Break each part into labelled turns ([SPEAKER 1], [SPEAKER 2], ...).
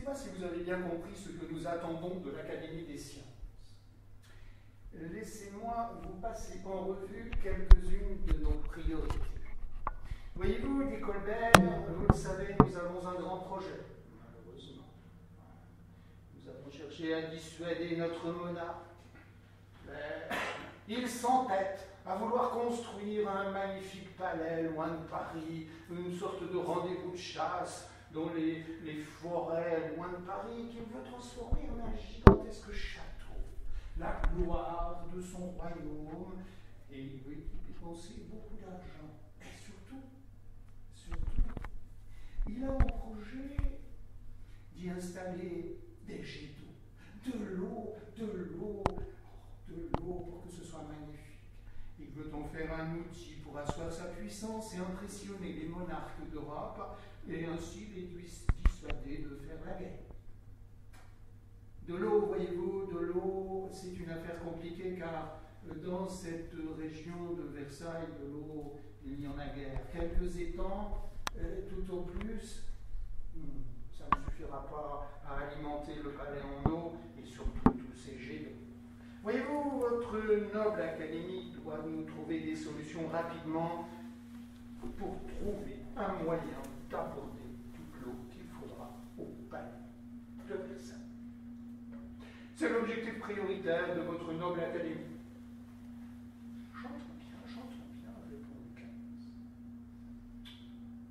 [SPEAKER 1] pas si vous avez bien compris ce que nous attendons de l'Académie des sciences. Laissez-moi vous passer en revue quelques-unes de nos priorités. Voyez-vous, dit Colbert, vous le savez, nous avons un grand projet, malheureusement. Nous avons cherché à dissuader notre monarque, mais il s'entête à vouloir construire un magnifique palais loin de Paris, une sorte de rendez-vous de chasse dans les forêts loin de Paris, qu'il veut transformer en un gigantesque château, la gloire de son royaume, et il veut y dépenser beaucoup d'argent. Et surtout, il a en projet d'y installer des jets d'eau, de l'eau pour que ce soit magnifique. Il veut en faire un outil pour asseoir sa puissance et impressionner les monarques d'Europe et ainsi les dissuader de faire la guerre. De l'eau, voyez-vous, de l'eau, c'est une affaire compliquée car dans cette région de Versailles, de l'eau, il n'y en a guère. Quelques étangs, tout au plus, ça ne suffira pas à alimenter le palais en eau et surtout tous ces jets d'eau. Voyez-vous, votre noble académie doit nous trouver des solutions rapidement pour trouver un moyen d'aborder toute l'eau qu'il faudra au palais de Versailles. C'est l'objectif prioritaire de votre noble académie. J'entends bien, répond Lucas.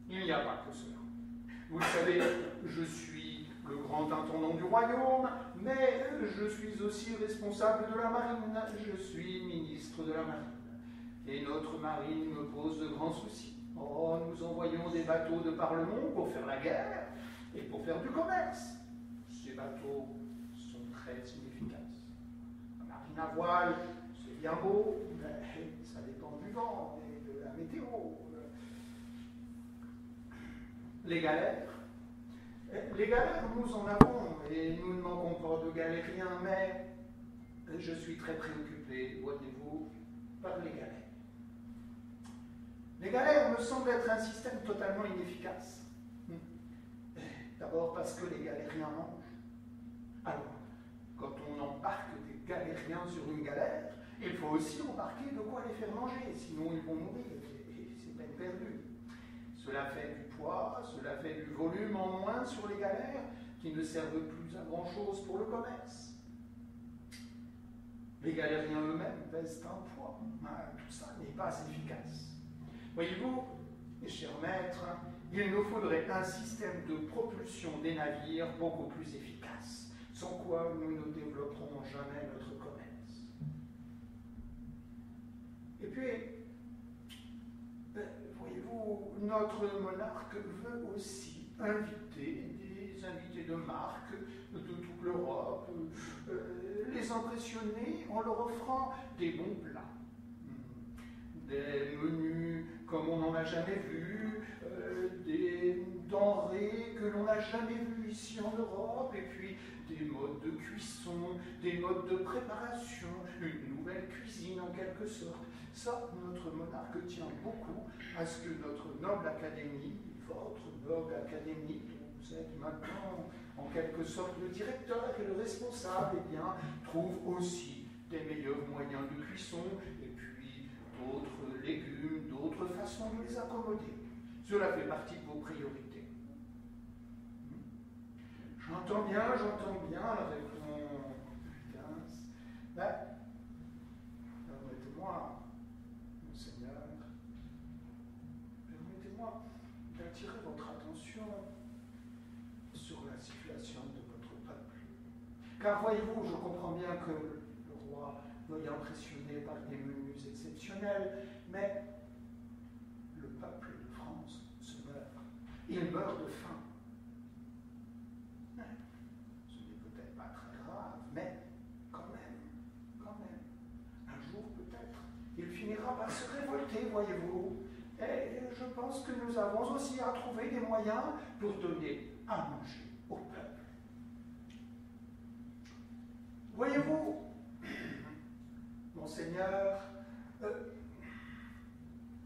[SPEAKER 1] Il n'y a pas que cela. Vous le savez, je suis le grand intendant du royaume, mais je suis aussi responsable de la marine. Je suis ministre de la marine. Et notre marine me pose de grands soucis. Oh, nous envoyons des bateaux de par le monde pour faire la guerre et pour faire du commerce. Ces bateaux sont très inefficaces. La marine à voile, c'est bien beau, mais ça dépend du vent et de la météo. Les galères, nous en avons, et nous ne manquons pas de galériens, mais je suis très préoccupé, voyez-vous, par les galères. Les galères me semblent être un système totalement inefficace. D'abord parce que les galériens mangent. Alors, quand on embarque des galériens sur une galère, il faut aussi embarquer de quoi les faire manger, sinon ils vont mourir, et c'est peine perdue. Cela fait du poids, cela fait du volume en moins sur les galères qui ne servent plus à grand-chose pour le commerce. Les galériens eux-mêmes pèsent un poids. Tout ça n'est pas efficace. Voyez-vous, mes chers maîtres, il nous faudrait un système de propulsion des navires beaucoup plus efficace, sans quoi nous ne développerons jamais notre commerce. Et puis, voyez-vous, notre monarque veut aussi inviter des invités de marque de toute l'Europe, les impressionner en leur offrant des bons plats, des menus comme on n'en a jamais vu, des denrées que l'on n'a jamais vues ici en Europe, et puis des modes de cuisson, des modes de préparation, une nouvelle cuisine en quelque sorte. Ça, notre monarque tient beaucoup à ce que notre noble académie, votre noble académie, dont vous êtes maintenant en quelque sorte le directeur et le responsable, eh bien, trouve aussi des meilleurs moyens de cuisson, et puis d'autres légumes, d'autres façons de les accommoder. Cela fait partie de vos priorités. J'entends bien, répond Lucas. Ben, permettez-moi, Monseigneur, permettez-moi d'attirer votre attention sur la situation de votre peuple. Car voyez-vous, je comprends bien que le roi veuille impressionner par des menus exceptionnels, mais le peuple de France se meurt. Il meurt de faim. Ce n'est peut-être pas très grave, mais quand même, un jour peut-être, il finira par se révolter, voyez-vous. Et je pense que nous avons aussi à trouver des moyens pour donner à manger au peuple. Voyez-vous, Monseigneur,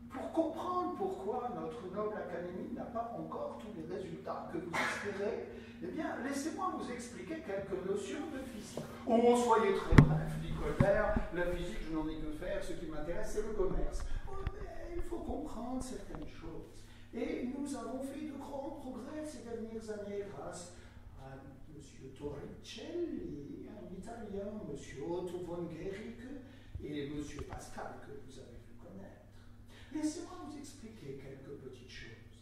[SPEAKER 1] pour comprendre pourquoi notre noble académie n'a pas encore tous les résultats que vous espérez, eh bien, laissez-moi laissez-moi vous expliquer quelques notions de physique. Oh, soyez très bref, dit Colbert. La physique, je n'en ai que faire. Ce qui m'intéresse, c'est le commerce. Oh, mais il faut comprendre certaines choses. Et nous avons fait de grands progrès ces dernières années grâce à M. Torricelli, un Italien, M. Otto von Guericke et M. Pascal, que vous avez vu connaître. Laissez-moi vous expliquer quelques petites choses.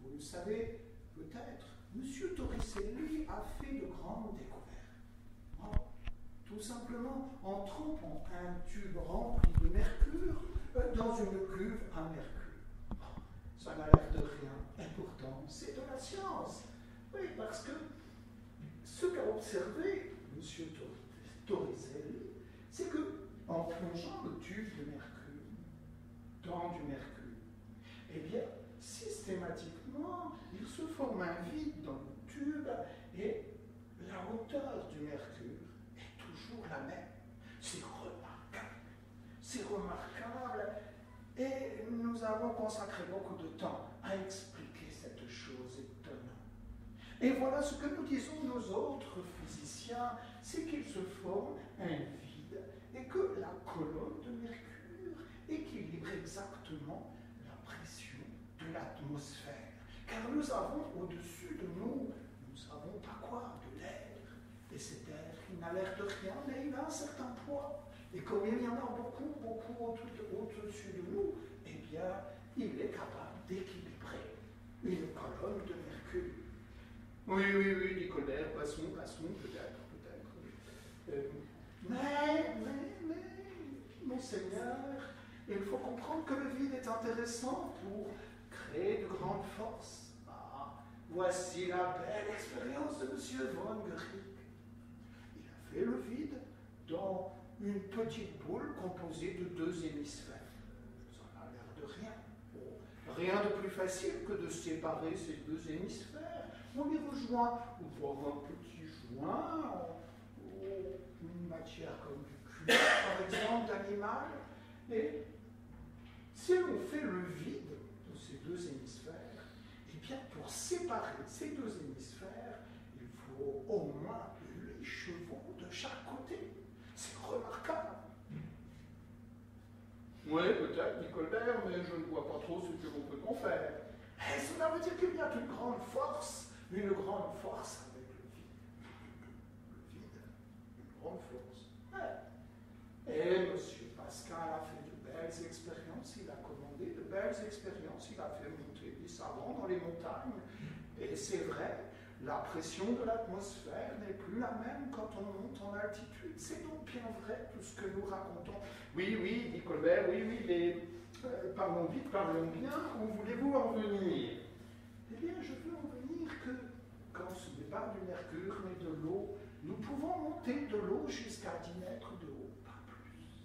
[SPEAKER 1] Vous le savez peut-être, M. Torricelli a fait de grandes découvertes. Oh, tout simplement en trempant un tube rempli de mercure dans une cuve à mercure. Ça n'a l'air de rien, et pourtant, c'est de la science. Oui, parce que ce qu'a observé M. Torricelli, c'est que en plongeant le tube de mercure dans du mercure, eh bien, systématiquement, il se forme un vide dans le tube et la hauteur du mercure est toujours la même. C'est remarquable. C'est remarquable. Et nous avons consacré beaucoup de temps à expliquer cette chose étonnante. Et voilà ce que nous disons, nous autres physiciens, c'est qu'il se forme un vide et que la colonne de mercure équilibre exactement la pression de l'atmosphère. Car nous avons au-dessus de nous, nous savons pas quoi, de l'air. Et cet air, il n'a l'air de rien, mais il a un certain poids. Et comme il y en a beaucoup au-dessus de nous, eh bien, il est capable d'équilibrer une colonne de mercure. Oui, dit Colbert, passons, peut-être. Mais, monseigneur, il faut comprendre que le vide est intéressant pour créer de grandes forces. Ah, voici la belle expérience de M. von Guericke. Il a fait le vide dans une petite boule composée de deux hémisphères. Ça n'a l'air de rien. Bon, rien de plus facile que de séparer ces deux hémisphères. On les rejoint, ou voir un petit joint, ou une matière comme du cuir, par exemple, d'animal. Et si on fait le vide de ces deux hémisphères, eh bien, pour séparer ces deux hémisphères, il faut au moins 8 chevaux de chaque côté. C'est remarquable. Oui, peut-être, dit Colbert, mais je ne vois pas trop ce que l'on peut en faire. Et cela veut dire qu'il y a une grande force avec le vide. Le vide, une grande force. Ouais. Et M. Pascal a fait de belles expériences, il a commandé de belles expériences, il a fait monter des savants dans les montagnes. Et c'est vrai, la pression de l'atmosphère n'est plus la même quand on monte en altitude. C'est donc bien vrai tout ce que nous racontons. Oui, dit Colbert, oui, mais parlons vite, parlons bien. Où voulez-vous en venir? Eh bien, je veux en venir que quand ce n'est pas du mercure, mais de l'eau, nous pouvons monter de l'eau jusqu'à 10 mètres de haut, pas plus.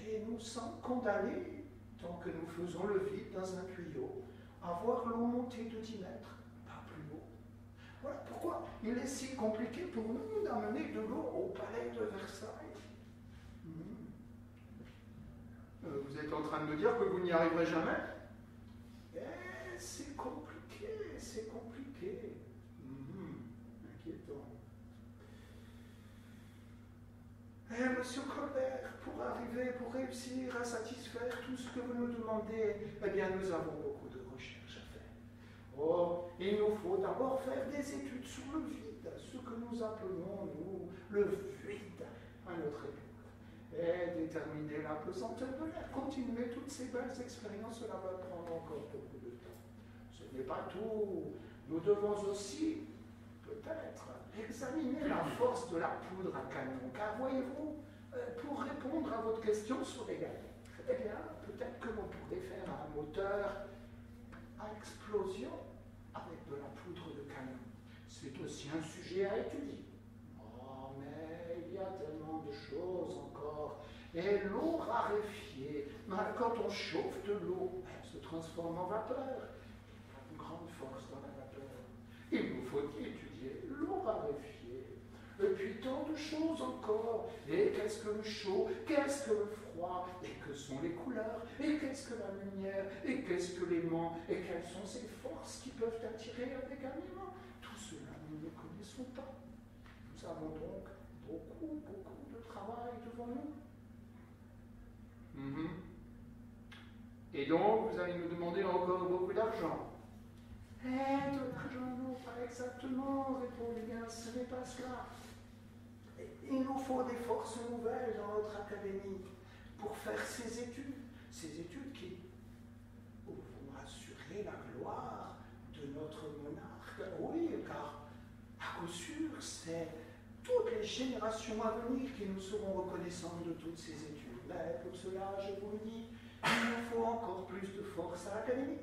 [SPEAKER 1] Et nous sommes condamnés, tant que nous faisons le vide dans un tuyau, à voir l'eau monter de 10 mètres. Voilà pourquoi il est si compliqué pour nous d'amener de l'eau au palais de Versailles. Vous êtes en train de me dire que vous n'y arriverez jamais? C'est compliqué. Inquiétant. Monsieur Colbert, pour réussir à satisfaire tout ce que vous nous demandez, eh bien, nous avons beaucoup de recherches à faire. Oh, il nous faut d'abord faire des études sur le vide, ce que nous appelons, nous, le vide à notre époque, et déterminer la pesanteur de l'air. Continuer toutes ces belles expériences, cela va prendre encore beaucoup de temps. Ce n'est pas tout. Nous devons aussi, peut-être, examiner la force de la poudre à canon, car voyez-vous, pour répondre à votre question sur les galettes, eh bien, peut-être que l'on pourrait faire un moteur à explosion avec de la poudre de canon. C'est aussi un sujet à étudier. Oh, mais il y a tellement de choses encore. Et l'eau raréfiée, quand on chauffe de l'eau, elle se transforme en vapeur. Il y a une grande force dans la vapeur. Il nous faut étudier l'eau raréfiée. Et puis tant de choses encore. Et qu'est-ce que le chaud? Qu'est-ce que le froid? Et que sont les couleurs? Et qu'est-ce que la lumière? Et qu'est-ce que l'aimant? Et quelles sont ces forces qui peuvent attirer avec un aimant? Tout cela, nous ne connaissons son temps. Nous avons donc beaucoup de travail devant nous. Et donc, vous allez nous demander encore beaucoup d'argent. De l'argent, non, pas exactement, répond Huygens, ce n'est pas cela. Il nous faut des forces nouvelles dans notre académie pour faire ces études qui vont assurer la gloire de notre monarque. Oui, car à coup sûr, c'est toutes les générations à venir qui nous seront reconnaissantes de toutes ces études. Mais pour cela, je vous le dis, il nous faut encore plus de force à l'académie.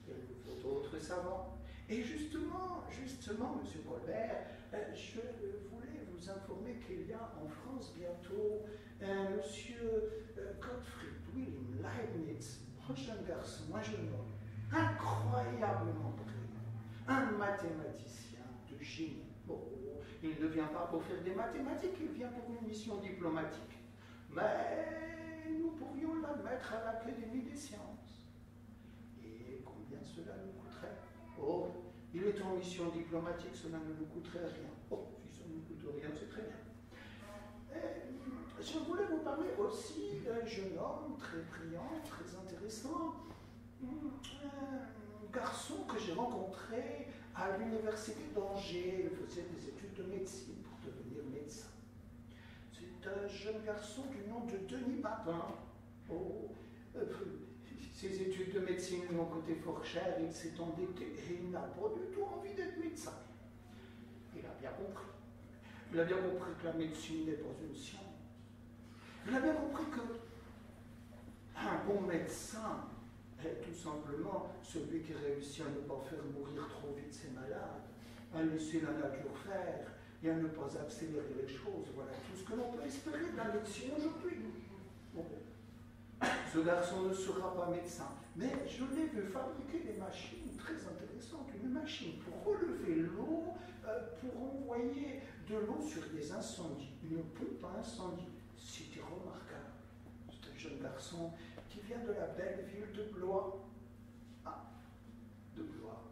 [SPEAKER 1] Il nous faut d'autres savants. Et justement, M. Colbert, je voulais vous informer qu'il y a en France bientôt un monsieur Gottfried Wilhelm Leibniz, un jeune garçon, un jeune homme, incroyablement brillant, un mathématicien de génie. Bon, il ne vient pas pour faire des mathématiques, il vient pour une mission diplomatique. Mais nous pourrions l'admettre à l'Académie des sciences. Et combien cela nous coûterait? Oh, il est en mission diplomatique, cela ne nous coûterait rien. Oh, si ça ne nous coûte rien, c'est très bien. Je voulais vous parler aussi d'un jeune homme très brillant, très intéressant, un garçon que j'ai rencontré à l'université d'Angers. Il faisait des études de médecine pour devenir médecin. C'est un jeune garçon du nom de Denis Papin. Oh, ses études de médecine lui ont coûté fort cher, il s'est endetté et il n'a pas du tout envie d'être médecin. Il a bien compris. Il a bien compris que la médecine n'est pas une science. Il a bien compris qu'un bon médecin est tout simplement celui qui réussit à ne pas faire mourir trop vite ses malades, à laisser la nature faire et à ne pas accélérer les choses. Voilà tout ce que l'on peut espérer de la médecine aujourd'hui. Bon. Ce garçon ne sera pas médecin, mais je l'ai vu fabriquer des machines très intéressantes. Une machine pour relever l'eau, pour envoyer de l'eau sur des incendies, une pompe à incendie. C'était remarquable. C'est un jeune garçon qui vient de la belle ville de Blois. Ah, de Blois.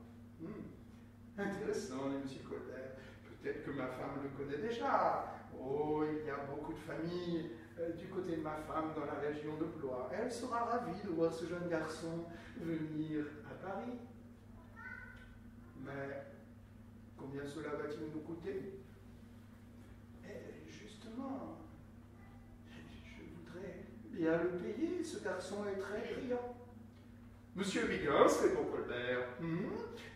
[SPEAKER 1] Intéressant, M. Colbert. Peut-être que ma femme le connaît déjà. Oh, il y a beaucoup de familles du côté de ma femme dans la région de Blois. Elle sera ravie de voir ce jeune garçon venir à Paris. Mais combien cela va-t-il nous coûter? Et justement, je voudrais bien le payer. Ce garçon est très brillant. Monsieur Huygens, répond Colbert,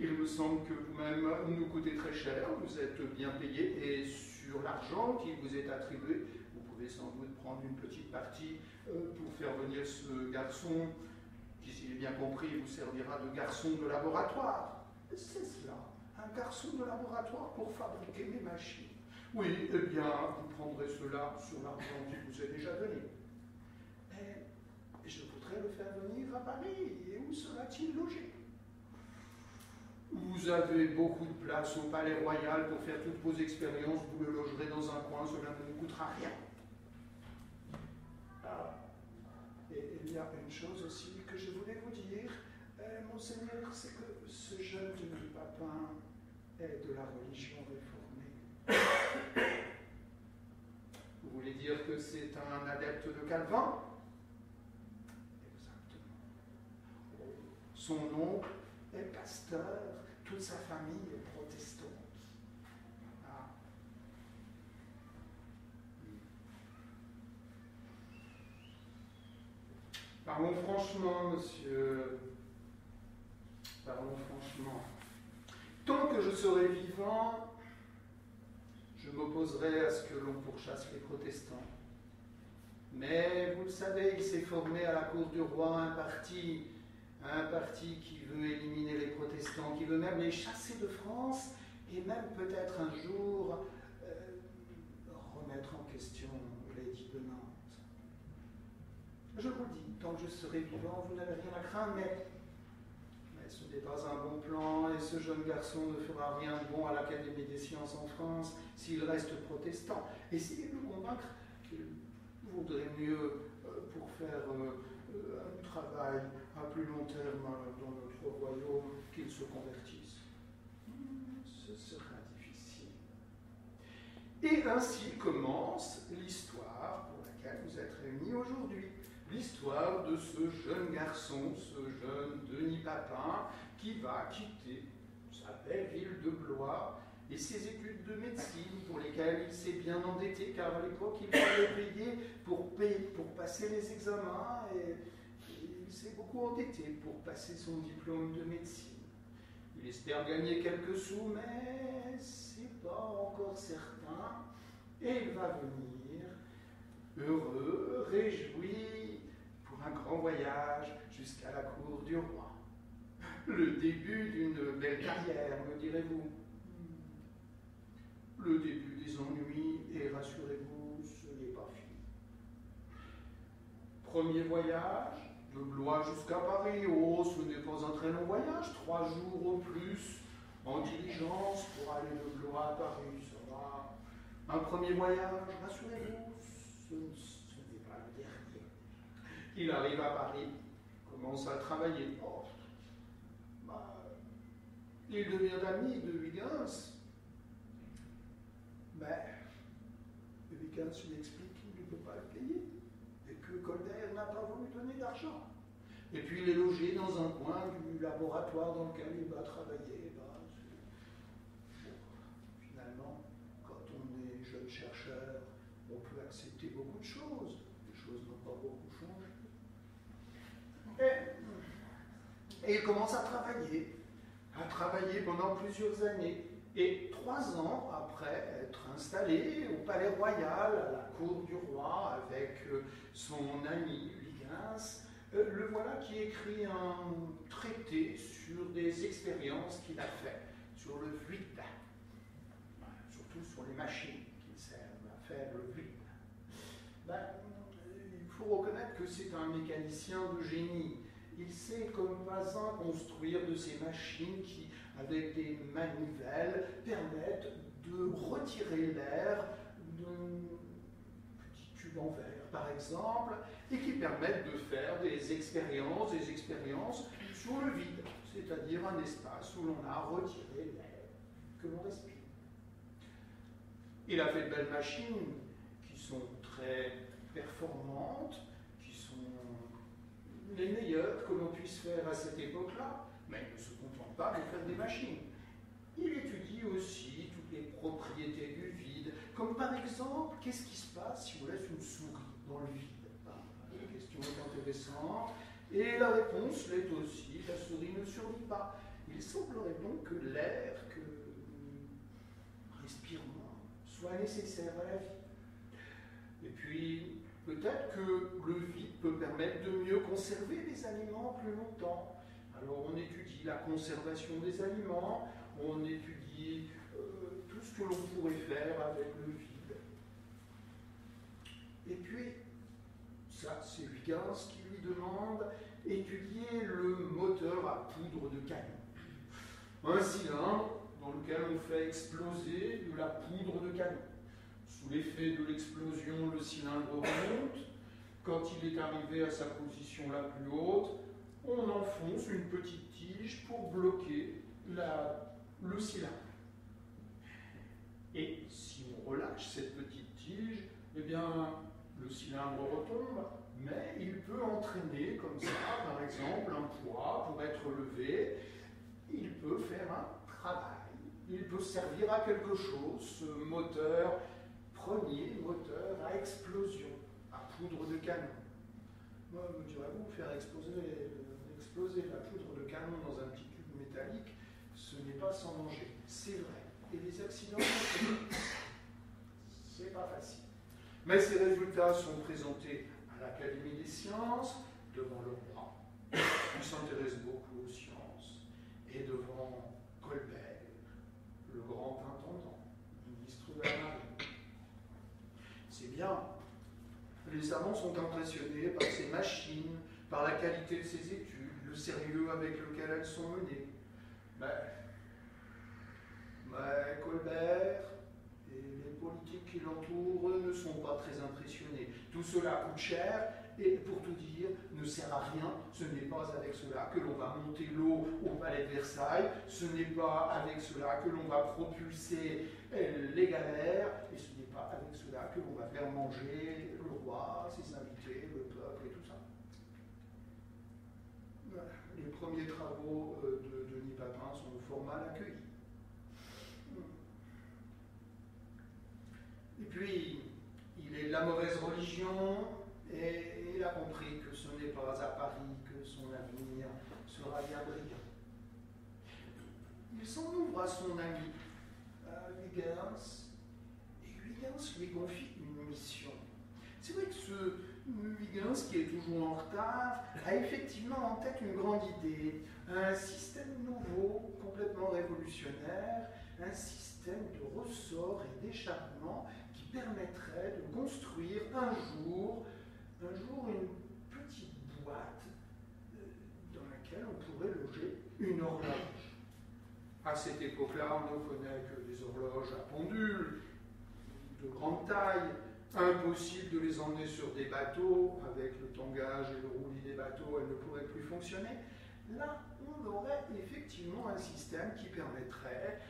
[SPEAKER 1] il me semble que vous-même nous coûtez très cher, vous êtes bien payé, et sur l'argent qui vous est attribué, vous pouvez sans doute prendre une petite partie pour faire venir ce garçon, qui, s'il est bien compris, vous servira de garçon de laboratoire. C'est cela, un garçon de laboratoire pour fabriquer des machines. Oui, eh bien, vous prendrez cela sur l'argent qui vous est déjà donné. Je voudrais le faire venir à Paris. Et où sera-t-il logé? Vous avez beaucoup de place au Palais Royal pour faire toutes vos expériences. Vous le logerez dans un coin, cela ne vous coûtera rien. Ah. Et il y a une chose aussi que je voulais vous dire, Monseigneur, c'est que ce jeune Denis Papin est de la religion réformée. Vous voulez dire que c'est un adepte de Calvin? Son oncle est pasteur, toute sa famille est protestante. Ah. Parlons franchement, monsieur. Parlons franchement. Tant que je serai vivant, je m'opposerai à ce que l'on pourchasse les protestants. Mais, vous le savez, il s'est formé à la cour du roi un parti qui veut éliminer les protestants, qui veut même les chasser de France, et même peut-être un jour remettre en question l'édit de Nantes. Je vous le dis, tant que je serai vivant, vous n'avez rien à craindre, mais ce n'est pas un bon plan, et ce jeune garçon ne fera rien de bon à l'Académie des sciences en France s'il reste protestant. Essayez de le convaincre qu'il vaudrait mieux, pour faire un travail à plus long terme dans notre royaume, qu'il se convertisse. Ce sera difficile. Et ainsi commence l'histoire pour laquelle vous êtes réunis aujourd'hui. L'histoire de ce jeune garçon, ce jeune Denis Papin, qui va quitter sa belle ville de Blois et ses études de médecine pour lesquelles il s'est bien endetté, car à l'époque il fallait payer pour passer les examens et il s'est beaucoup endetté pour passer son diplôme de médecine. Il espère gagner quelques sous, mais c'est pas encore certain. Et il va venir heureux, réjoui, pour un grand voyage jusqu'à la cour du roi. Le début d'une belle carrière, me direz-vous. Le début des ennuis, et rassurez-vous, ce n'est pas fini. Premier voyage, de Blois jusqu'à Paris. Oh, ce n'est pas un très long voyage, 3 jours au plus, en diligence pour aller de Blois à Paris, ça va. Un premier voyage, rassurez-vous, ce n'est pas le dernier. Il arrive à Paris, commence à travailler. Oh, il devient l'ami de Huygens. Mais Huygens lui explique qu'il ne peut pas le payer et que Colbert n'a pas voulu donner d'argent. Et puis il est logé dans un coin du laboratoire dans lequel il va travailler. Finalement, quand on est jeune chercheur, on peut accepter beaucoup de choses. Les choses n'ont pas beaucoup changé. Et il commence à travailler pendant plusieurs années. Et 3 ans après être installé au Palais Royal, à la cour du roi, avec son ami Huygens, le voilà qui écrit un traité sur des expériences qu'il a faites sur le fluide, surtout sur les machines qui servent à faire le fluide. Il faut reconnaître que c'est un mécanicien de génie. Il sait comme pas un construire de ces machines qui, avec des manivelles, permettent de retirer l'air d'un petit tube en verre, par exemple, et qui permettent de faire des expériences sur le vide, c'est-à-dire un espace où l'on a retiré l'air que l'on respire. Il a fait de belles machines qui sont très performantes, qui sont les meilleures que l'on puisse faire à cette époque-là, mais il ne se contente pas de faire des machines. Il étudie aussi toutes les propriétés du vide, comme par exemple, qu'est-ce qui se passe si on laisse une souris dans le vide? La question est intéressante, et la réponse l'est aussi, la souris ne survit pas. Il semblerait donc que l'air que nous respirons soit nécessaire à la vie. Et puis, peut-être que le vide peut permettre de mieux conserver les aliments plus longtemps. Alors on étudie la conservation des aliments, on étudie tout ce que l'on pourrait faire avec le vide. Et puis, ça c'est Huygens qui lui demande étudier le moteur à poudre de canon. Un cylindre dans lequel on fait exploser de la poudre de canon. Sous l'effet de l'explosion, le cylindre remonte. Quand il est arrivé à sa position la plus haute, on enfonce une petite tige pour bloquer le cylindre. Et si on relâche cette petite tige, eh bien, le cylindre retombe, mais il peut entraîner comme ça, par exemple, un poids pour être levé. Il peut faire un travail, il peut servir à quelque chose, ce moteur, premier moteur à explosion, à poudre de canon. Moi, me direz-vous, faire exploser la poudre de canon dans un petit tube métallique, ce n'est pas sans danger. C'est vrai. Et les accidents, c'est pas facile. Mais ces résultats sont présentés à l'Académie des sciences, devant le roi, qui s'intéresse beaucoup aux sciences, et devant Colbert, le grand intendant, ministre de la Marine. C'est bien. Les savants sont impressionnés par ces machines, par la qualité de ces études, le sérieux avec lequel elles sont menées. Mais Colbert et les politiques qui l'entourent ne sont pas très impressionnés. Tout cela coûte cher et, pour tout dire, ne sert à rien. Ce n'est pas avec cela que l'on va monter l'eau au palais de Versailles, ce n'est pas avec cela que l'on va propulser les galères, et ce avec cela que l'on va faire manger le roi, ses invités, le peuple et tout ça. Voilà. Les premiers travaux de Denis Papin sont au format l'accueil. Et puis, il est de la mauvaise religion et il a compris que ce n'est pas à Paris que son avenir sera bien brillant. Il s'en ouvre à son ami, Huygens, et Huygens lui confie une mission. C'est vrai que ce Huygens, qui est toujours en retard, a effectivement en tête une grande idée, un système nouveau, complètement révolutionnaire, un système de ressort et d'échappement qui permettrait de construire un jour une petite boîte dans laquelle on pourrait loger une horloge. À cette époque-là, on ne connaît que des horloges à pendule, de grande taille, impossible de les emmener sur des bateaux, avec le tangage et le roulis des bateaux, elles ne pourraient plus fonctionner. Là, on aurait effectivement un système qui permettrait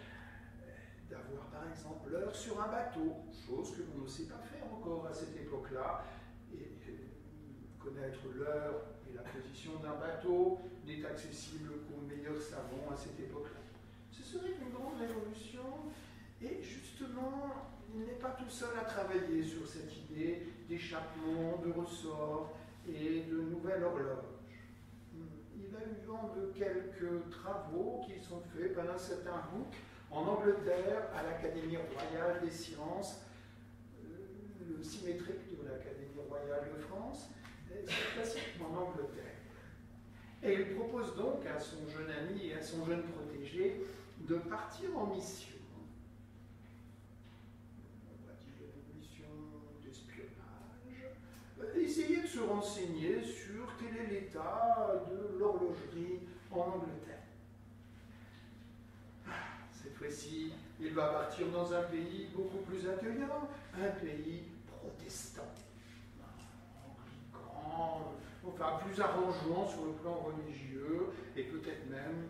[SPEAKER 1] d'avoir par exemple l'heure sur un bateau, chose que l'on ne sait pas faire encore à cette époque-là, et connaître l'heure et la position d'un bateau n'est accessible qu'aux meilleurs savants à cette époque-là. Ce serait une grande révolution, et justement, il n'est pas tout seul à travailler sur cette idée d'échappement, de ressort et de nouvelle horloge. Il a eu vent de quelques travaux qui sont faits par un certain Hooke en Angleterre à l'Académie royale des sciences, le symétrique de l'Académie royale de France, cette fois-ci en Angleterre. Et il propose donc à son jeune ami et à son jeune protégé de partir en mission. On va dire une mission d'espionnage. Essayer de se renseigner sur quel est l'état de l'horlogerie en Angleterre. Cette fois-ci, il va partir dans un pays beaucoup plus accueillant, un pays protestant, anglican, enfin plus arrangeant sur le plan religieux, et peut-être même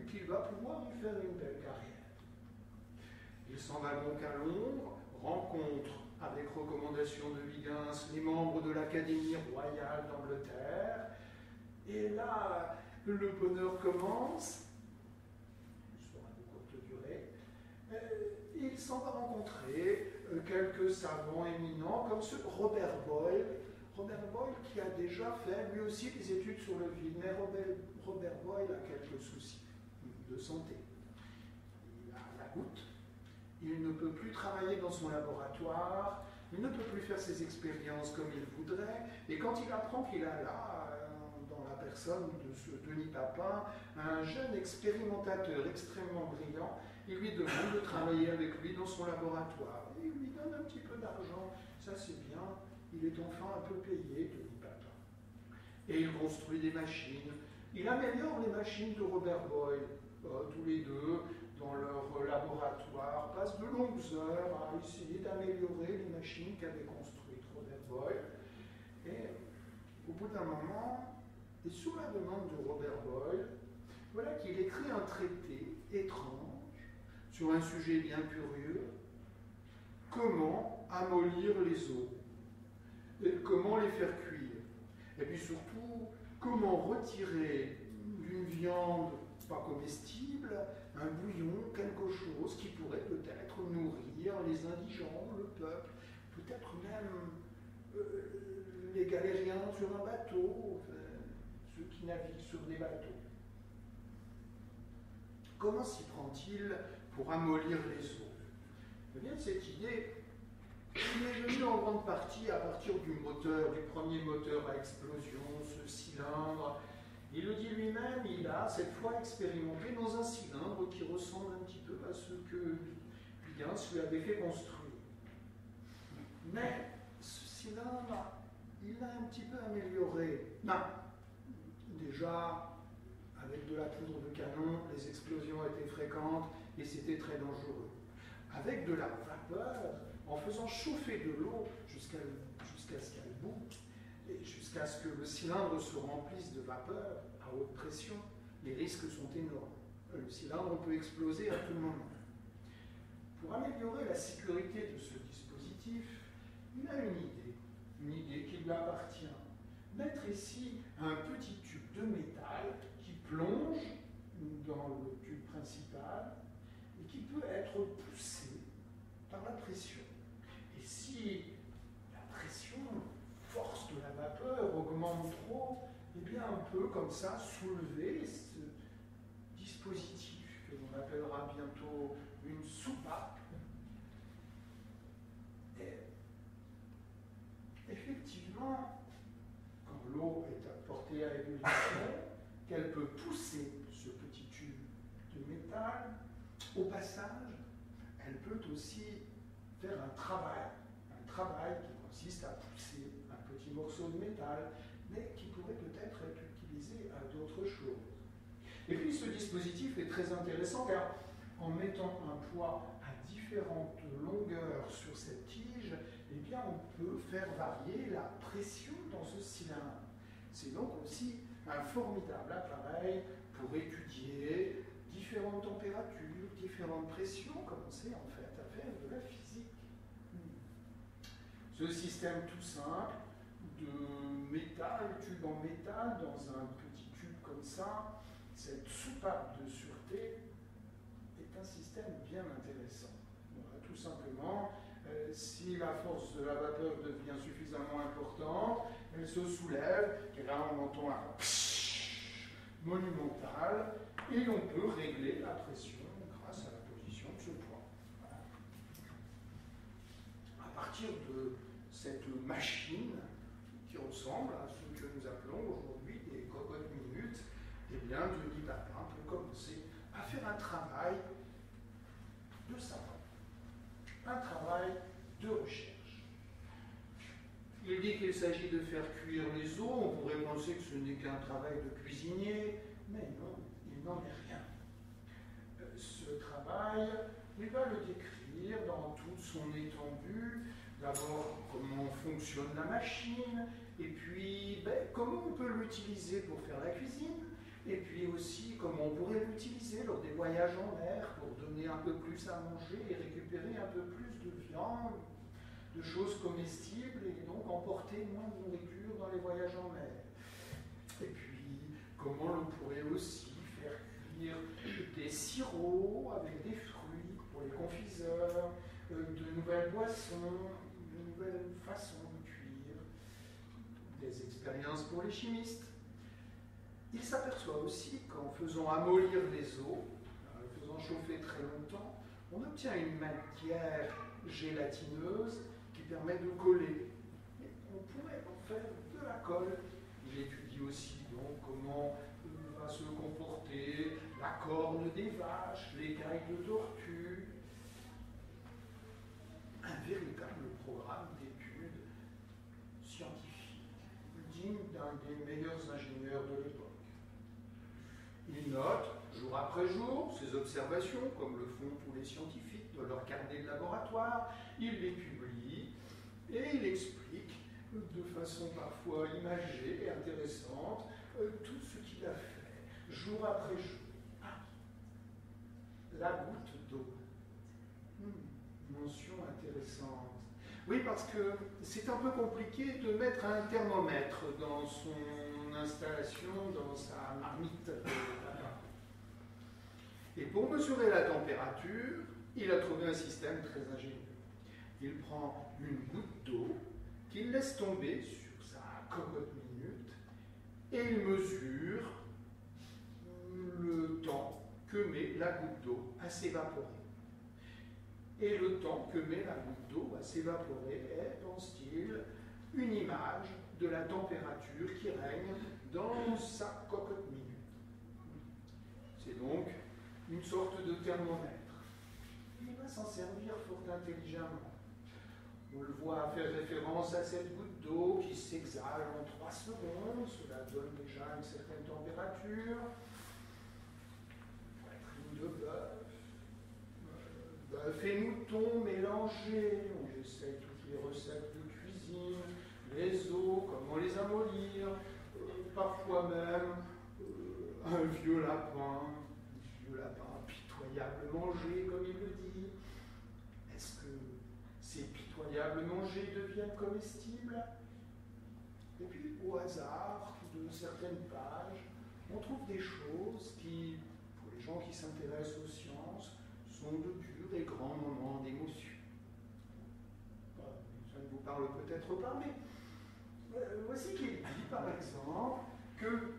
[SPEAKER 1] qu'il va pouvoir y faire une belle carrière. Il s'en va donc à Londres, rencontre avec recommandation de Huygens les membres de l'Académie royale d'Angleterre, et là, le bonheur commence. Il s'en va rencontrer quelques savants éminents comme ce Robert Boyle. Robert Boyle qui a déjà fait lui aussi des études sur le vide, mais Robert Boyle a quelques soucis de santé. Il a la goutte, il ne peut plus travailler dans son laboratoire, il ne peut plus faire ses expériences comme il voudrait, et quand il apprend qu'il a là, dans la personne de ce Denis Papin, un jeune expérimentateur extrêmement brillant, il lui demande de travailler avec lui dans son laboratoire. Et il lui donne un petit peu d'argent, ça c'est bien, il est enfin un peu payé, Denis Papin. Et il construit des machines. Il améliore les machines de Robert Boyle. Tous les deux, dans leur laboratoire, passent de longues heures à essayer d'améliorer les machines qu'avait construites Robert Boyle. Et au bout d'un moment, et sous la demande de Robert Boyle, voilà qu'il écrit un traité étrange sur un sujet bien curieux: comment amollir les os, et comment les faire cuire, et puis surtout, comment retirer d'une viande pas comestible un bouillon, quelque chose qui pourrait peut-être nourrir les indigents, le peuple, peut-être même les galériens sur un bateau, ceux qui naviguent sur des bateaux. Comment s'y prend-il pour amollir les os? Eh bien, cette idée, il est venue en grande partie à partir du moteur, du premier moteur à explosion, ce cylindre. Il le dit lui-même, il a cette fois expérimenté dans un cylindre qui ressemble un petit peu à ce que Huygens lui avait fait construire. Mais ce cylindre, il l'a un petit peu amélioré. Non, déjà, avec de la poudre de canon, les explosions étaient fréquentes et c'était très dangereux. Avec de la vapeur, en faisant chauffer de l'eau jusqu'à ce qu'elle boue, et jusqu'à ce que le cylindre se remplisse de vapeur à haute pression, les risques sont énormes. Le cylindre peut exploser à tout moment. Pour améliorer la sécurité de ce dispositif, dispositif, il a une idée qui lui appartient. Mettre ici un petit tube de métal qui plonge dans le tube principal et qui peut être poussé par la pression. Et si la pression, force de la vapeur augmente trop, eh bien on peut comme ça soulever ce dispositif que l'on appellera bientôt une soupape. Et effectivement, quand l'eau est portée à ébullition, qu'elle peut pousser ce petit tube de métal, au passage, elle peut aussi faire un travail qui consiste à pousser un petit morceau de métal, mais qui pourrait peut-être être utilisé à d'autres choses. Et puis ce dispositif est très intéressant car en mettant un poids à différentes longueurs sur cette tige, eh bien on peut faire varier la pression dans ce cylindre. C'est donc aussi un formidable appareil pour étudier différentes températures, différentes pressions, commencer en fait à faire de la physique. Ce système tout simple de métal, tube en métal, dans un petit tube comme ça, cette soupape de sûreté est un système bien intéressant. Voilà, tout simplement, si la force de la vapeur devient suffisamment importante, elle se soulève, et là on entend un pshhh monumental, et on peut régler la pression grâce à la position de ce poids. Voilà. À partir de cette machine qui ressemble à ce que nous appelons aujourd'hui des cocottes minutes, eh bien Denis Papin peut commencer à faire un travail de savant, un travail de recherche. Il dit qu'il s'agit de faire cuire les os, on pourrait penser que ce n'est qu'un travail de cuisinier, mais non, il n'en est rien. Ce travail, il va le décrire dans toute son étendue. D'abord, comment fonctionne la machine, et puis comment on peut l'utiliser pour faire la cuisine, et puis aussi comment on pourrait l'utiliser lors des voyages en mer pour donner un peu plus à manger et récupérer un peu plus de viande, de choses comestibles, et donc emporter moins de nourriture dans les voyages en mer. Et puis, comment l'on pourrait aussi faire cuire des sirops avec des fruits pour les confiseurs, de nouvelles boissons, de nouvelles façons de cuire, des expériences pour les chimistes. Il s'aperçoit aussi qu'en faisant amollir les os, en les faisant chauffer très longtemps, on obtient une matière gélatineuse qui permet de coller. Et on pourrait en faire de la colle. Il étudie aussi donc comment va se comporter la corne des vaches, l'écaille de tortue. Un véritable programme d'études scientifiques, digne d'un des meilleurs ingénieurs de l'époque. Il note, jour après jour, ses observations, comme le font tous les scientifiques dans leur carnet de laboratoire. Il les publie et il explique de façon parfois imagée et intéressante tout ce qu'il a fait, jour après jour. Ah, la goutte d'eau. Mention intéressante. Oui, parce que c'est un peu compliqué de mettre un thermomètre dans son installation, dans sa marmite de tabac. Et pour mesurer la température, il a trouvé un système très ingénieux. Il prend une goutte d'eau qu'il laisse tomber sur sa cocotte minute et il mesure le temps que met la goutte d'eau à s'évaporer. Et le temps que met la goutte d'eau à s'évaporer est, pense-t-il, une image de la température qui règne dans sa cocotte minute. C'est donc une sorte de thermomètre. Il va s'en servir fort intelligemment. On le voit faire référence à cette goutte d'eau qui s'exhale en 3 secondes. Cela donne déjà une certaine température. Poitrine de bœuf. Bœuf et mouton mélangés. On essaye toutes les recettes de cuisine. Les os, comment les amollir. Parfois même un vieux lapin pitoyable mangé, comme il le dit. Est-ce que c'est pitoyable agréablement légers deviennent comestibles. Et puis, au hasard de certaines pages, on trouve des choses qui, pour les gens qui s'intéressent aux sciences, sont de durs et grands moments d'émotion. Ça ne vous parle peut-être pas, mais voici qu'il dit, par exemple, que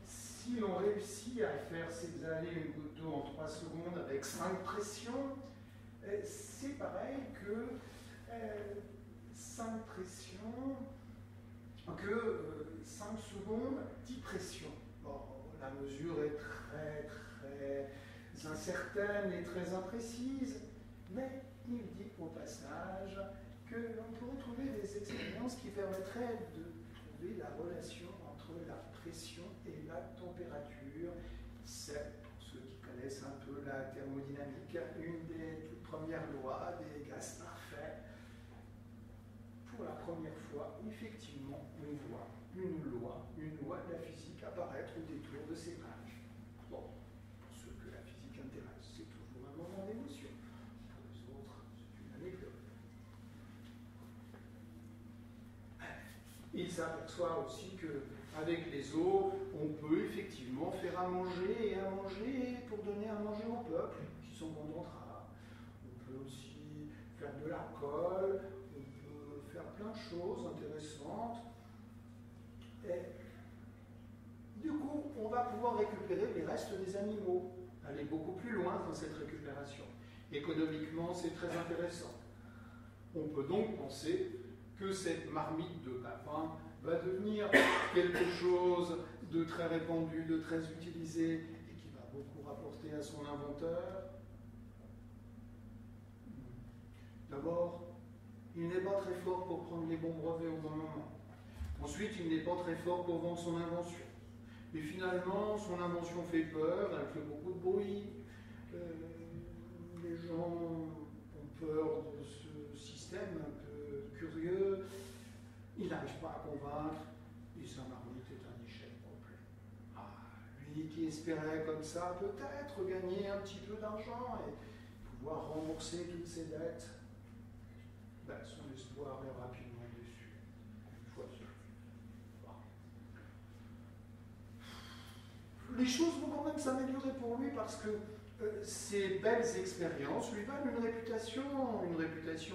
[SPEAKER 1] si l'on réussit à faire s'exhaler une goutte d'eau en 3 secondes avec 5 pressions, c'est pareil que 5 pressions, que 5 secondes, 10 pressions. Bon, la mesure est très, très incertaine et très imprécise, mais il dit au passage que l'on pourrait trouver des expériences qui permettraient de trouver la relation entre la pression et la température. C'est, pour ceux qui connaissent un peu la thermodynamique, une des toutes premières lois des gaz parfaits. Pour la première fois, effectivement, on voit une loi de la physique apparaître au détour de ces pages. Bon, pour ceux que la physique intéresse, c'est toujours un moment d'émotion. Pour les autres, c'est une anecdote. Il s'aperçoit aussi qu'avec les eaux, on peut effectivement faire à manger pour donner à manger au peuple qui sont contents. On peut aussi faire de l'alcool, on peut faire plein de choses intéressantes. Et du coup, on va pouvoir récupérer les restes des animaux, aller beaucoup plus loin dans cette récupération. Économiquement, c'est très intéressant. On peut donc penser que cette marmite de papin va devenir quelque chose de très répandu, de très utilisé, et qui va beaucoup rapporter à son inventeur. D'abord, il n'est pas très fort pour prendre les bons brevets au bon moment. Ensuite, il n'est pas très fort pour vendre son invention. Et finalement, son invention fait peur, elle fait beaucoup de bruit. Les gens ont peur de ce système un peu curieux. Il n'arrive pas à convaincre, et sa marmite est un échec complet. Lui qui espérait comme ça peut-être gagner un petit peu d'argent et pouvoir rembourser toutes ses dettes, son espoir est rapidement déçu. Une fois de plus. Les choses vont quand même s'améliorer pour lui parce que ces belles expériences lui valent une réputation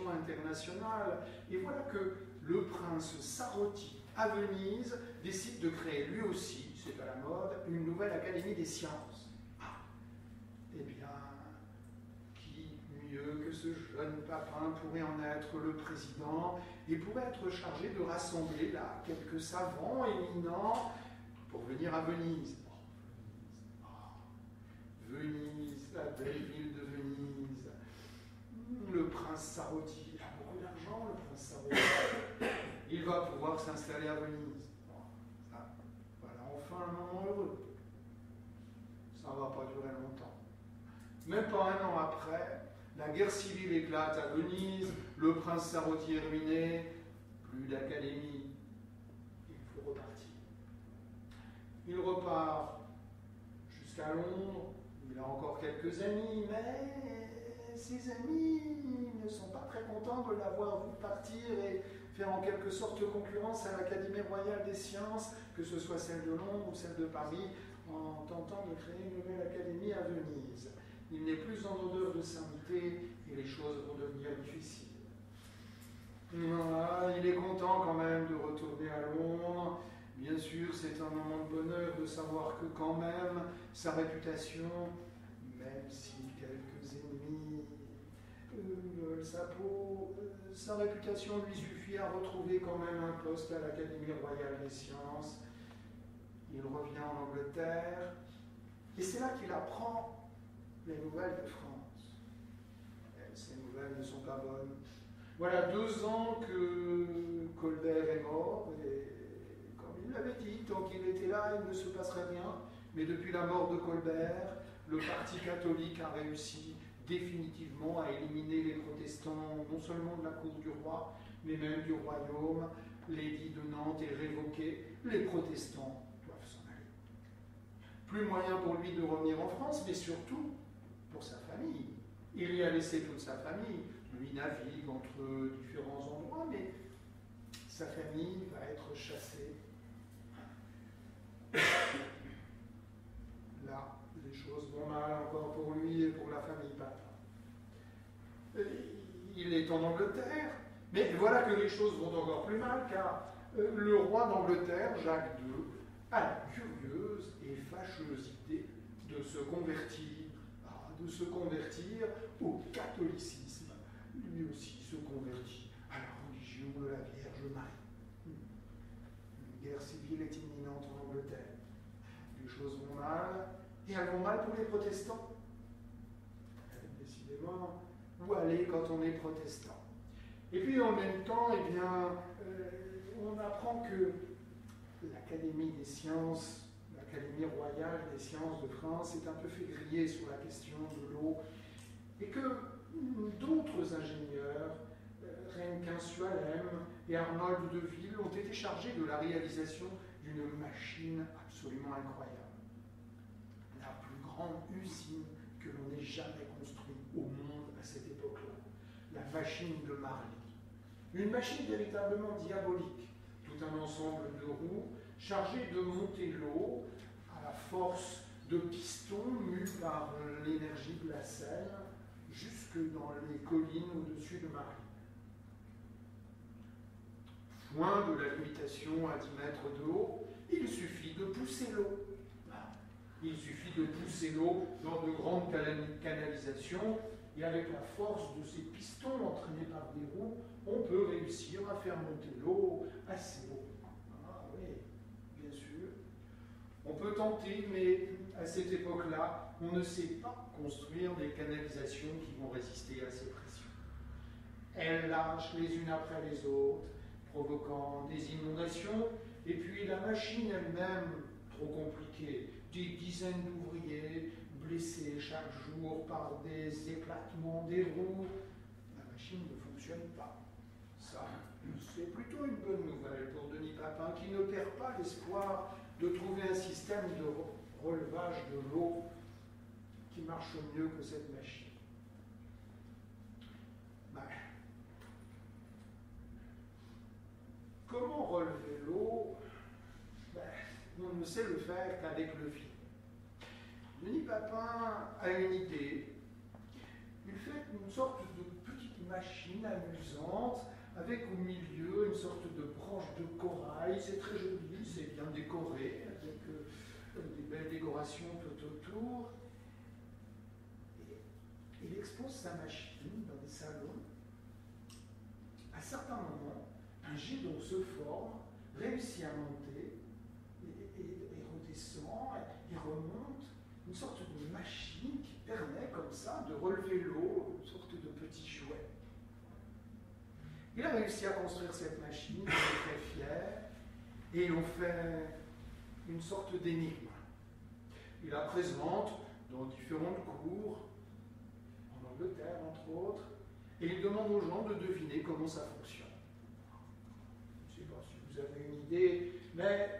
[SPEAKER 1] internationale. Et voilà que le prince Saroti, à Venise, décide de créer lui aussi, c'est à la mode, une nouvelle académie des sciences. Eh bien, qui mieux que ce jeune papin pourrait en être le président et pourrait être chargé de rassembler là quelques savants éminents pour venir à Venise. Venise, la belle ville de Venise. Le prince Saroti, il a beaucoup d'argent, le prince Saroti. Il va pouvoir s'installer à Venise. Voilà enfin un moment heureux. Ça ne va pas durer longtemps. Même pas un an après, la guerre civile éclate à Venise, le prince Saroti est ruiné, plus d'académie. Il faut repartir. Il repart jusqu'à Londres. Il a encore quelques amis, mais ses amis ne sont pas très contents de l'avoir vu partir et faire en quelque sorte concurrence à l'Académie royale des sciences, que ce soit celle de Londres ou celle de Paris, en tentant de créer une nouvelle académie à Venise. Il n'est plus en odeur de sainteté et les choses vont devenir difficiles. Voilà, il est content quand même de retourner à Londres. Bien sûr, c'est un moment de bonheur de savoir que quand même, sa réputation, même si quelques ennemis veulent sa peau, sa réputation lui suffit à retrouver quand même un poste à l'Académie royale des sciences. Il revient en Angleterre, et c'est là qu'il apprend les nouvelles de France. Et ces nouvelles ne sont pas bonnes. Voilà 2 ans que Colbert est mort, et il l'avait dit, tant qu'il était là, il ne se passerait rien. Mais depuis la mort de Colbert, le parti catholique a réussi définitivement à éliminer les protestants, non seulement de la cour du roi, mais même du royaume. L'édit de Nantes est révoqué. Les protestants doivent s'en aller. Plus moyen pour lui de revenir en France, mais surtout pour sa famille. Il y a laissé toute sa famille, lui navigue entre différents endroits, mais sa famille va être chassée. Là, les choses vont mal encore pour lui et pour la famille Papin. Il est en Angleterre, mais voilà que les choses vont encore plus mal, car le roi d'Angleterre, Jacques II, a la curieuse et fâcheuse idée de se convertir au catholicisme. Lui aussi se convertit à la religion de la Vierge Marie. Une guerre civile est imminente en Angleterre. Les choses vont mal, et elles vont mal pour les protestants. Décidément, où aller quand on est protestant? Et puis en même temps, eh bien, on apprend que l'Académie des sciences, l'Académie royale des sciences de France est un peu fait griller sur la question de l'eau, et que d'autres ingénieurs, Renquin Sualem et Arnold de Ville, ont été chargés de la réalisation d'une machine absolument incroyable. La plus grande usine que l'on ait jamais construite au monde à cette époque-là. La machine de Marly. Une machine véritablement diabolique. Tout un ensemble de roues chargées de monter l'eau à la force de pistons mus par l'énergie de la Seine jusque dans les collines au-dessus de Marly. Loin de la limitation à 10 mètres de haut, il suffit de pousser l'eau. Il suffit de pousser l'eau dans de grandes canalisations, et avec la force de ces pistons entraînés par des roues, on peut réussir à faire monter l'eau assez haut. Ah oui, bien sûr. On peut tenter, mais à cette époque-là, on ne sait pas construire des canalisations qui vont résister à ces pressions. Elles lâchent les unes après les autres, provoquant des inondations, et puis la machine elle-même, trop compliquée, des dizaines d'ouvriers blessés chaque jour par des éclatements des roues, la machine ne fonctionne pas. Ça, c'est plutôt une bonne nouvelle pour Denis Papin, qui ne perd pas l'espoir de trouver un système de relevage de l'eau qui marche mieux que cette machine. Comment relever l'eau? On ne sait le faire qu'avec le vide. Denis Papin a une idée. Il fait une sorte de petite machine amusante avec au milieu une sorte de branche de corail. C'est très joli, c'est bien décoré, avec des belles décorations tout autour. Et il expose sa machine dans des salons. À certains moments, un jet d'eau se forme, réussit à monter, et redescend, et remonte. Une sorte de machine qui permet comme ça de relever l'eau, une sorte de petit jouet. Il a réussi à construire cette machine, il est très fier, et on fait une sorte d'énigme. Il la présente dans différentes cours, en Angleterre entre autres, et il demande aux gens de deviner comment ça fonctionne. Je ne sais pas si vous avez une idée, mais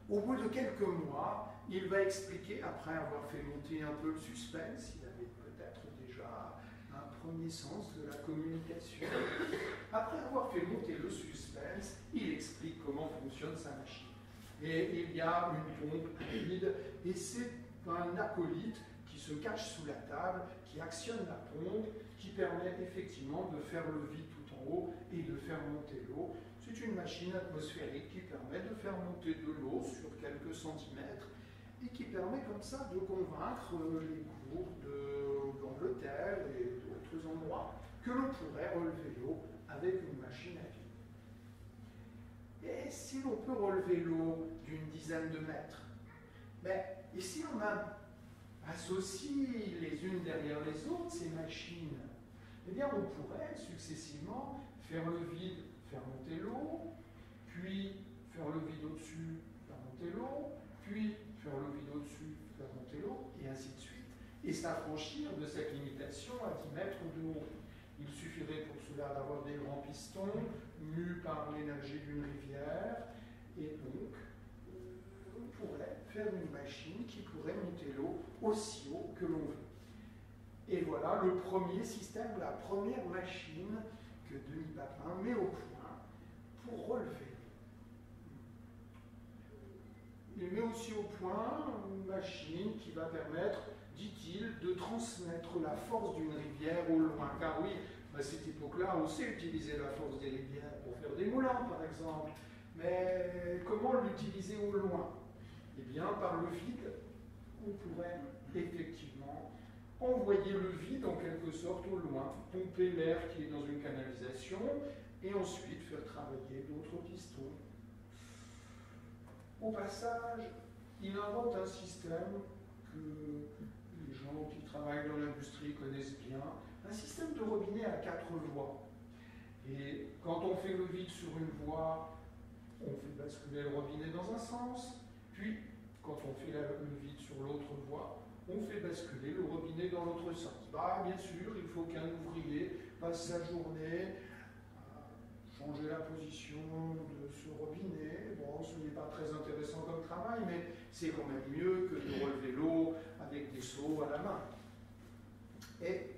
[SPEAKER 1] au bout de quelques mois, il va expliquer, après avoir fait monter un peu le suspense, il avait peut-être déjà un premier sens de la communication, après avoir fait monter le suspense, il explique comment fonctionne sa machine. Et il y a une pompe vide, et c'est un acolyte qui se cache sous la table, qui actionne la pompe, qui permet effectivement de faire le vide tout en haut et de faire monter l'eau. C'est une machine atmosphérique qui permet de faire monter de l'eau sur quelques centimètres et qui permet comme ça de convaincre les cours d'Angleterre et d'autres endroits que l'on pourrait relever l'eau avec une machine à vide. Et si l'on peut relever l'eau d'une dizaine de mètres, et si on associe les unes derrière les autres ces machines, eh bien on pourrait successivement faire le vide, faire monter l'eau, puis faire le vide au-dessus, faire monter l'eau, puis faire le vide au-dessus, faire monter l'eau, et ainsi de suite, et s'affranchir de cette limitation à 10 mètres de haut. Il suffirait pour cela d'avoir des grands pistons, mus par l'énergie d'une rivière, et donc on pourrait faire une machine qui pourrait monter l'eau aussi haut que l'on veut. Et voilà le premier système, la première machine que Denis Papin met au point pour relever. Il met aussi au point une machine qui va permettre, dit-il, de transmettre la force d'une rivière au loin. Car oui, à cette époque-là, on sait utiliser la force des rivières pour faire des moulins, par exemple. Mais comment l'utiliser au loin? Eh bien, par le vide, on pourrait effectivement envoyer le vide en quelque sorte au loin, pomper l'air qui est dans une canalisation et ensuite faire travailler d'autres pistons. Au passage, il invente un système que les gens qui travaillent dans l'industrie connaissent bien, un système de robinet à 4 voies. Et quand on fait le vide sur une voie, on fait basculer le robinet dans un sens, puis quand on fait le vide sur l'autre voie, on fait basculer le robinet dans l'autre sens. Bah, bien sûr, il faut qu'un ouvrier passe sa journée à changer la position de ce robinet. Bon, ce n'est pas très intéressant comme travail, mais c'est quand même mieux que de relever l'eau avec des seaux à la main. Et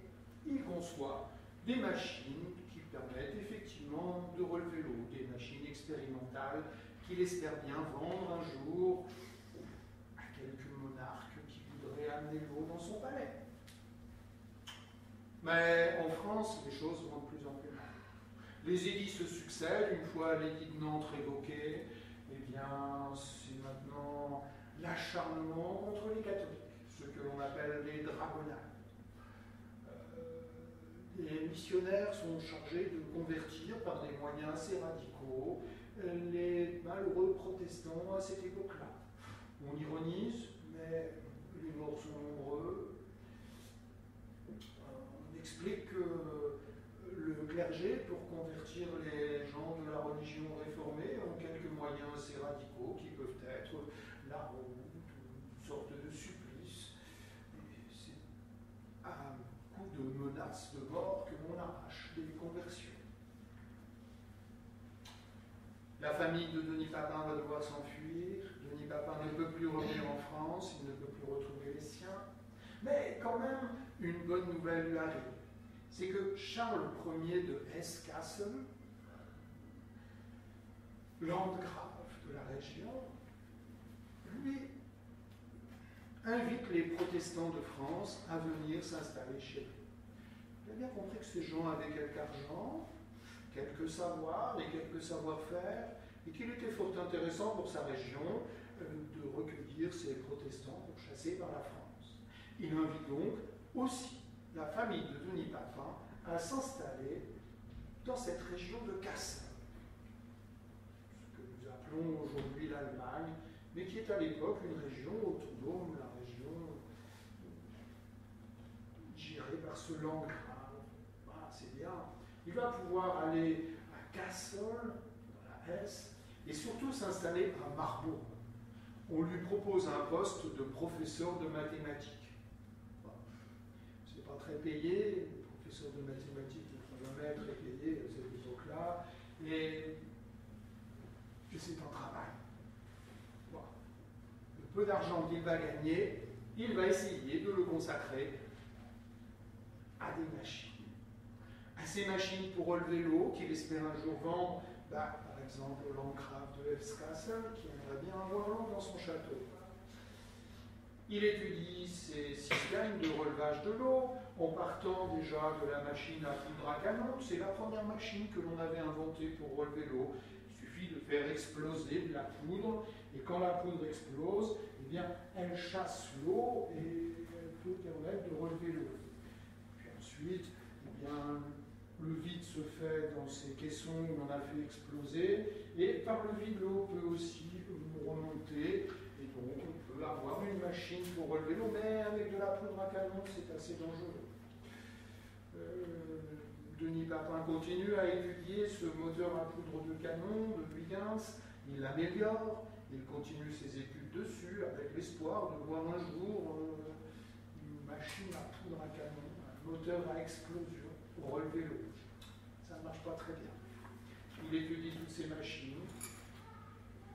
[SPEAKER 1] il conçoit des machines qui permettent effectivement de relever l'eau, des machines expérimentales qu'il espère bien vendre un jour à quelques monarques qui voudraient amener l'eau dans son palais. Mais en France, les choses vont de plus en plus mal. Les édits se succèdent, une fois l'édit de Nantes révoqué, eh bien, c'est maintenant l'acharnement contre les catholiques, ce que l'on appelle les dragonnades. Les missionnaires sont chargés de convertir par des moyens assez radicaux les malheureux protestants à cette époque-là. On ironise, mais les morts sont nombreux. On explique que le clergé, pour convertir les gens de la religion réformée, ont quelques moyens assez radicaux qui peuvent être la route, une sorte de supplice. Et c'est à coup de menaces de mort que l'on arrache des conversions. La famille de Denis Papin va devoir s'enfuir. Denis Papin ne peut plus revenir en France, il ne peut plus retrouver les siens. Mais quand même, une bonne nouvelle lui arrive. C'est que Charles Ier de Hesse-Kassel, landgrave de la région, lui invite les protestants de France à venir s'installer chez lui. Il a bien compris que ces gens avaient quelque argent, quelques savoirs et quelques savoir-faire, et qu'il était fort intéressant pour sa région de recueillir ces protestants pour chasser par la France. Il invite donc aussi la famille de Denis Papin à s'installer dans cette région de Kassel, ce que nous appelons aujourd'hui l'Allemagne, mais qui est à l'époque une région autonome, la région gérée par ce landgrave. Voilà, c'est bien. Il va pouvoir aller à Kassel, dans la Hesse, et surtout s'installer à Marbourg. On lui propose un poste de professeur de mathématiques. C'est pas très payé, le professeur de mathématiques de 3 mètres est payé à cette époque-là, et c'est un travail. Bon. Le peu d'argent qu'il va gagner, il va essayer de le consacrer à des machines. À ces machines pour relever l'eau, qu'il espère un jour vendre, par exemple au landgrave de Hesse-Kassel, qui aimerait bien avoir l'eau dans son château. Il étudie ces systèmes de relevage de l'eau en partant déjà de la machine à poudre à canon. C'est la première machine que l'on avait inventée pour relever l'eau. Il suffit de faire exploser de la poudre, et quand la poudre explose, eh bien, elle chasse l'eau et elle peut permettre de relever l'eau. Puis ensuite, eh bien, le vide se fait dans ces caissons où on a fait exploser, et par le vide, l'eau peut aussi remonter, et donc on peut avoir une machine pour relever l'eau, mais avec de la poudre à canon, c'est assez dangereux. Denis Papin continue à étudier ce moteur à poudre de canon de Huygens, il l'améliore, il continue ses études dessus, avec l'espoir de voir un jour une machine à poudre à canon, un moteur à explosion, pour relever l'eau. Ça ne marche pas très bien. Il étudie toutes ces machines,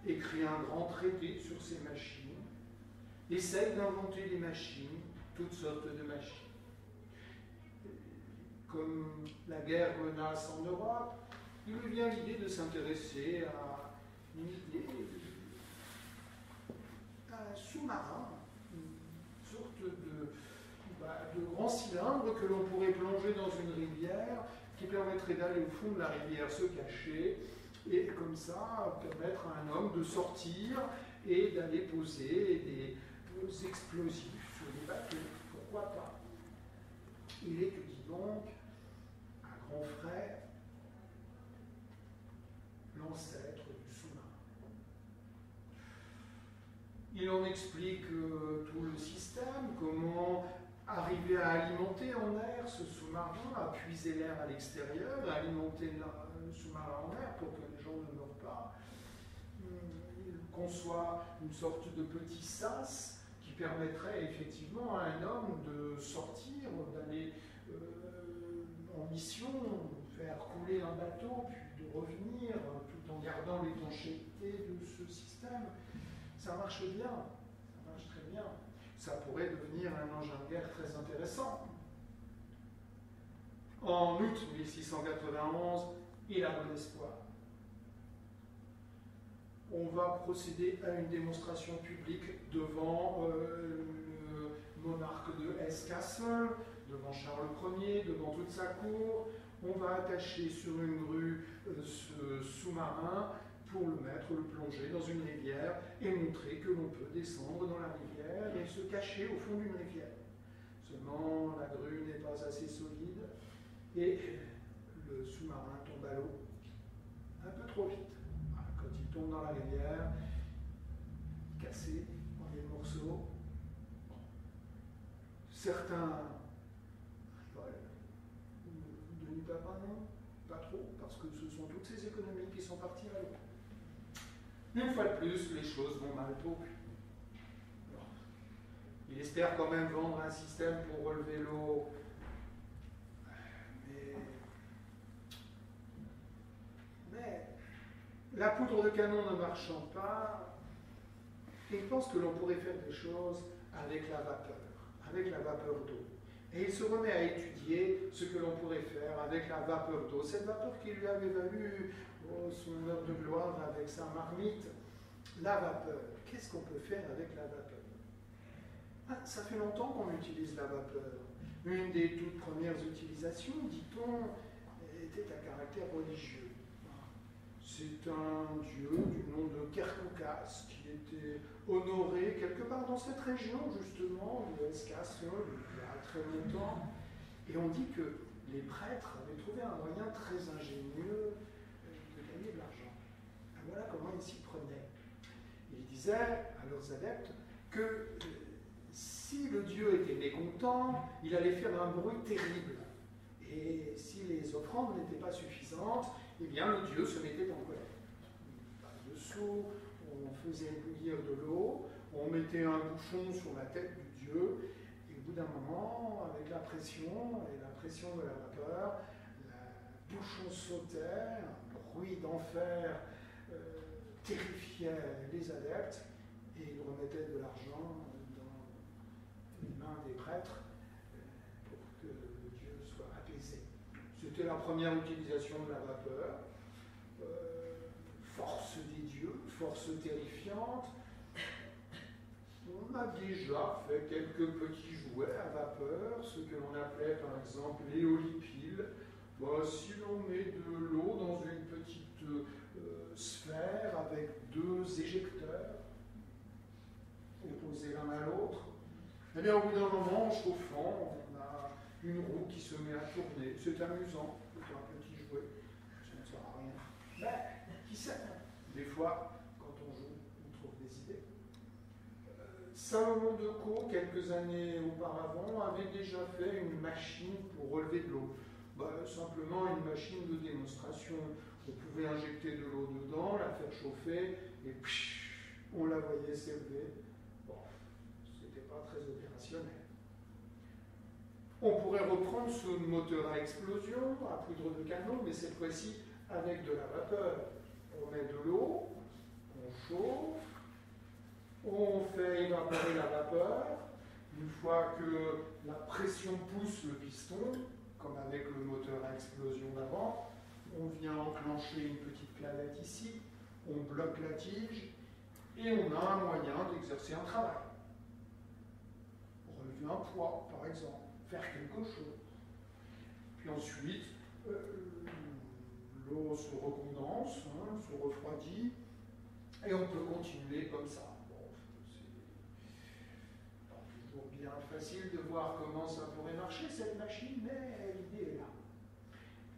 [SPEAKER 1] écrit un grand traité sur ces machines, essaye d'inventer des machines, toutes sortes de machines. comme la guerre menace en Europe, il lui vient l'idée de s'intéresser à une idée, un sous-marin, une sorte de grand cylindre que l'on pourrait plonger dans une rivière, qui permettrait d'aller au fond de la rivière se cacher, et comme ça permettre à un homme de sortir et d'aller poser des explosifs sur des bateaux. Pourquoi pas? Il étudie donc à grands frais l'ancêtre du sous-marin. Il en explique tout le système, comment arriver à alimenter en air ce sous-marin, à puiser l'air à l'extérieur, à alimenter le sous-marin en air pour que les gens ne meurent pas. Il conçoit une sorte de petit sas qui permettrait effectivement à un homme de sortir, d'aller en mission, faire couler un bateau, puis de revenir, tout en gardant l'étanchéité de ce système. Ça marche bien, ça marche très bien. Ça pourrait devenir un engin de guerre très intéressant. En août 1691, il a bon espoir. On va procéder à une démonstration publique devant le monarque de Hesse-Kassel, devant Charles Ier, devant toute sa cour. On va attacher sur une grue ce sous-marin pour le mettre, le plonger dans une rivière et montrer que l'on peut descendre dans la rivière et se cacher au fond d'une rivière. Seulement, la grue n'est pas assez solide et le sous-marin tombe à l'eau un peu trop vite. Quand il tombe dans la rivière, cassé en des morceaux, certains rigolent. Denis Papin, non, pas trop, parce que ce sont toutes ces économies qui sont parties à l'eau. Une fois de plus, les choses vont mal pour lui. Il espère quand même vendre un système pour relever l'eau, mais la poudre de canon ne marchant pas, il pense que l'on pourrait faire des choses avec la vapeur d'eau. Et il se remet à étudier ce que l'on pourrait faire avec la vapeur d'eau. Cette vapeur qui lui avait valu son heure de gloire avec sa marmite. La vapeur. Qu'est-ce qu'on peut faire avec la vapeur? Ça fait longtemps qu'on utilise la vapeur. Une des toutes premières utilisations, dit-on, était à caractère religieux. C'est un dieu du nom de Kerkoukas qui était honoré quelque part dans cette région, justement, de Hesse-Kassel, il y a très longtemps. Et on dit que les prêtres avaient trouvé un moyen très ingénieux de gagner de l'argent. Voilà comment ils s'y prenaient. Ils disaient à leurs adeptes que si le dieu était mécontent, il allait faire un bruit terrible. Et si les offrandes n'étaient pas suffisantes, eh bien le dieu se mettait en colère. Par-dessous, on faisait bouillir de l'eau, on mettait un bouchon sur la tête du dieu, et au bout d'un moment, avec la pression de la vapeur, le bouchon sautait, un bruit d'enfer terrifiait les adeptes, et ils remettaient de l'argent dans les mains des prêtres pour que le dieu soit apaisé. C'était la première utilisation de la vapeur. Force des dieux, force terrifiante. On a déjà fait quelques petits jouets à vapeur, ce que l'on appelait par exemple l'éolipile. Si l'on met de l'eau dans une petite sphère avec deux éjecteurs opposés l'un à l'autre, eh bien au bout d'un moment, en chauffant, on a une roue qui se met à tourner. C'est amusant, c'est un petit jouet, ça ne sert à rien. Mais qui sait, des fois, quand on joue, on trouve des idées. Salomon de Caux, quelques années auparavant, avait déjà fait une machine pour relever de l'eau. Simplement une machine de démonstration. On pouvait injecter de l'eau dedans, la faire chauffer, et on la voyait s'élever. Bon, c'était pas très opérationnel. On pourrait reprendre ce moteur à explosion, à poudre de canon, mais cette fois-ci avec de la vapeur. On met de l'eau, on chauffe, on fait évaporer la vapeur. Une fois que la pression pousse le piston, comme avec le moteur à explosion d'avant, on vient enclencher une petite clavette ici, on bloque la tige, et on a un moyen d'exercer un travail. Relever un poids, par exemple, faire quelque chose. Puis ensuite, l'eau se recondense, se refroidit, et on peut continuer comme ça. Bon, c'est pas toujours bien facile de voir comment ça pourrait marcher, cette machine, mais l'idée est là.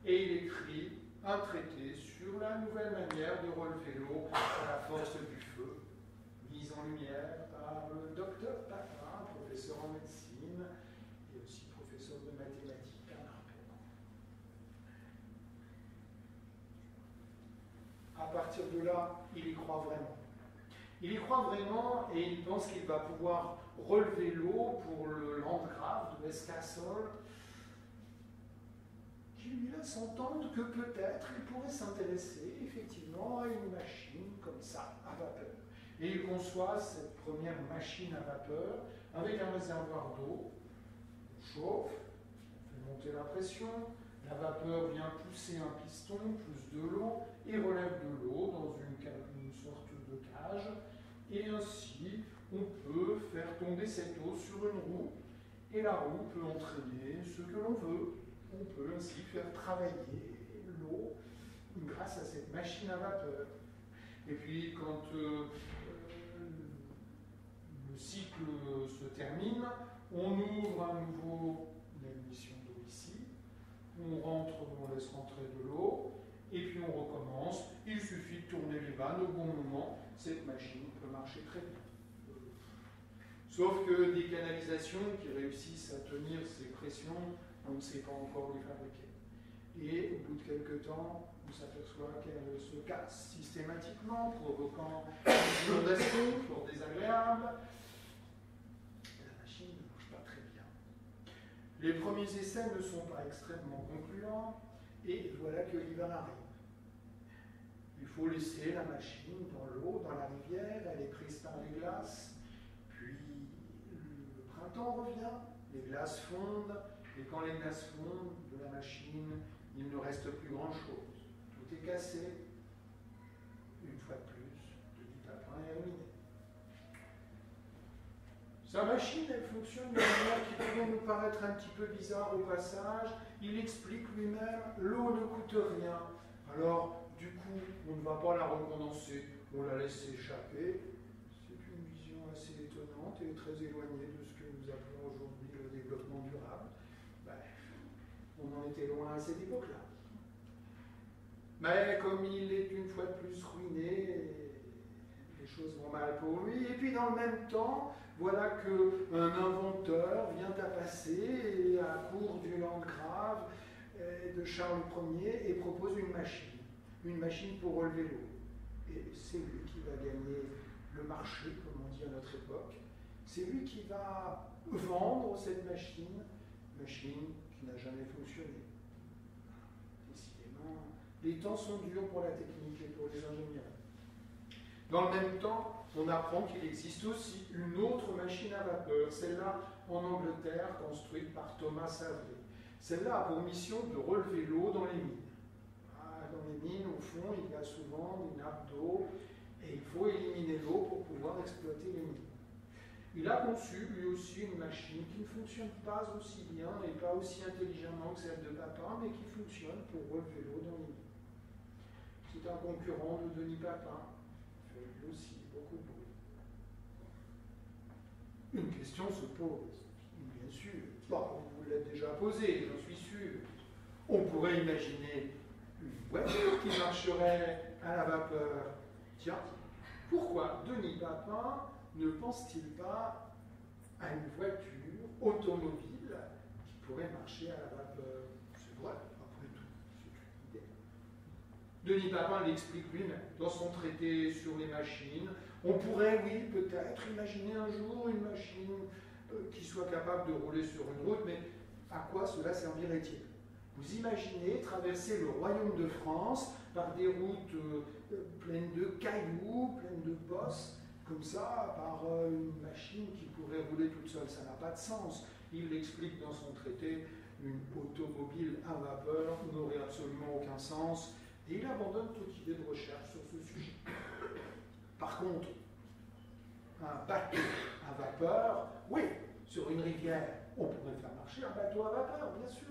[SPEAKER 1] Et il écrit un traité sur la nouvelle manière de relever l'eau à la force du feu, mise en lumière par le docteur Papin, professeur en médecine et aussi professeur de mathématiques à Narbonne. À partir de là, il y croit vraiment. Il y croit vraiment et il pense qu'il va pouvoir relever l'eau pour le Landgrave de Westcastle, qui lui laisse entendre que peut-être il pourrait s'intéresser effectivement à une machine comme ça, à vapeur. Et il conçoit cette première machine à vapeur avec un réservoir d'eau. On chauffe, on fait monter la pression, la vapeur vient pousser un piston, plus de l'eau, et relève de l'eau dans une sorte de cage. Et ainsi, on peut faire tomber cette eau sur une roue, et la roue peut entraîner ce que l'on veut. On peut ainsi faire travailler l'eau grâce à cette machine à vapeur. Et puis, quand le cycle se termine, on ouvre à nouveau l'émission d'eau ici, on laisse rentrer de l'eau, et puis on recommence. Il suffit de tourner les vannes au bon moment, cette machine peut marcher très bien. Sauf que des canalisations qui réussissent à tenir ces pressions, on ne sait pas encore les fabriquer. Et au bout de quelques temps, on s'aperçoit qu'elles se cassent systématiquement, provoquant une inondation fort désagréable. La machine ne marche pas très bien. Les premiers essais ne sont pas extrêmement concluants, et voilà que l'hiver arrive. Il faut laisser la machine dans l'eau, dans la rivière, elle est prise par les glaces, puis le printemps revient, les glaces fondent, et quand les glaces fondent de la machine, il ne reste plus grand-chose. Tout est cassé. Une fois de plus, Denis Papin est ruiné. Sa machine, elle fonctionne de manière qui pourrait nous paraître un petit peu bizarre au passage. Il explique lui-même, l'eau ne coûte rien. Alors, du coup, on ne va pas la recondenser, on la laisse s'échapper. C'est une vision assez étonnante et très éloignée de ce que nous appelons aujourd'hui le développement durable. On en était loin à cette époque-là. Mais comme il est une fois de plus ruiné, les choses vont mal pour lui. Et puis dans le même temps, voilà qu'un inventeur vient à passer à la cour du Landgrave de Charles Ier et propose une machine pour relever l'eau. Et c'est lui qui va gagner le marché, comme on dit à notre époque. C'est lui qui va vendre cette machine qui n'a jamais fonctionné. Décidément, les temps sont durs pour la technique et pour les ingénieurs. Dans le même temps, on apprend qu'il existe aussi une autre machine à vapeur, celle-là en Angleterre, construite par Thomas Savery. Celle-là a pour mission de relever l'eau dans les mines. Dans les mines, au fond, il y a souvent des nappes d'eau, et il faut éliminer l'eau pour pouvoir exploiter les mines. Il a conçu, lui aussi, une machine qui ne fonctionne pas aussi bien et pas aussi intelligemment que celle de Papin, mais qui fonctionne pour relever l'eau dans les mines. C'est un concurrent de Denis Papin, qui fait lui aussi beaucoup de bruit. Une question se pose, bien sûr. Bon, vous l'avez déjà posée, j'en suis sûr. On pourrait imaginer une voiture qui marcherait à la vapeur. Tiens, pourquoi Denis Papin ne pense-t-il pas à une voiture automobile qui pourrait marcher à la vapeur? C'est vrai, après tout, c'est une idée. Denis Papin l'explique lui-même dans son traité sur les machines. On pourrait, oui, peut-être imaginer un jour une machine qui soit capable de rouler sur une route, mais à quoi cela servirait-il? Vous imaginez traverser le royaume de France par des routes pleines de cailloux, pleines de bosses, comme ça, par une machine qui pourrait rouler toute seule. Ça n'a pas de sens. Il l'explique dans son traité, une automobile à vapeur n'aurait absolument aucun sens, et il abandonne toute idée de recherche sur ce sujet. Par contre, un bateau à vapeur, oui, sur une rivière, on pourrait faire marcher un bateau à vapeur, bien sûr.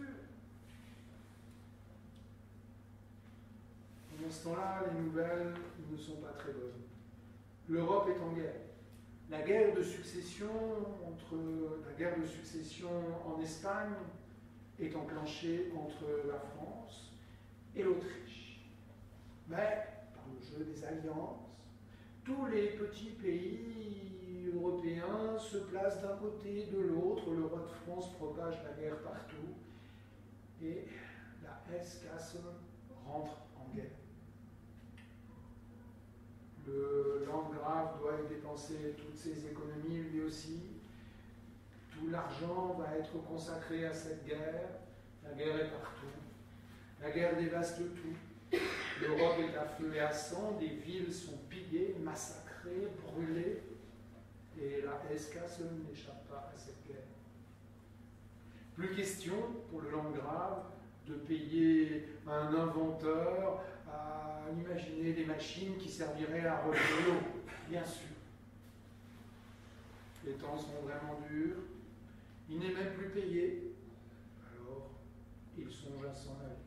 [SPEAKER 1] Pendant ce temps-là, les nouvelles ne sont pas très bonnes. L'Europe est en guerre. La guerre de succession en Espagne est enclenchée entre la France et l'Autriche. Mais, par le jeu des alliances, tous les petits pays européens se placent d'un côté, de l'autre. Le roi de France propage la guerre partout. Et la Hesse-Cassel rentre en guerre. Le landgrave doit y dépenser toutes ses économies, lui aussi. Tout l'argent va être consacré à cette guerre. La guerre est partout. La guerre dévaste tout. L'Europe est à feu et à sang. Des villes sont pillées, massacrées, brûlées. Et la Hesse-Cassel n'échappe pas à cette guerre. Plus question pour le landgrave de payer un inventeur à imaginer des machines qui serviraient à relever l'eau, bien sûr. Les temps sont vraiment durs, il n'est même plus payé, alors il songe à s'en aller.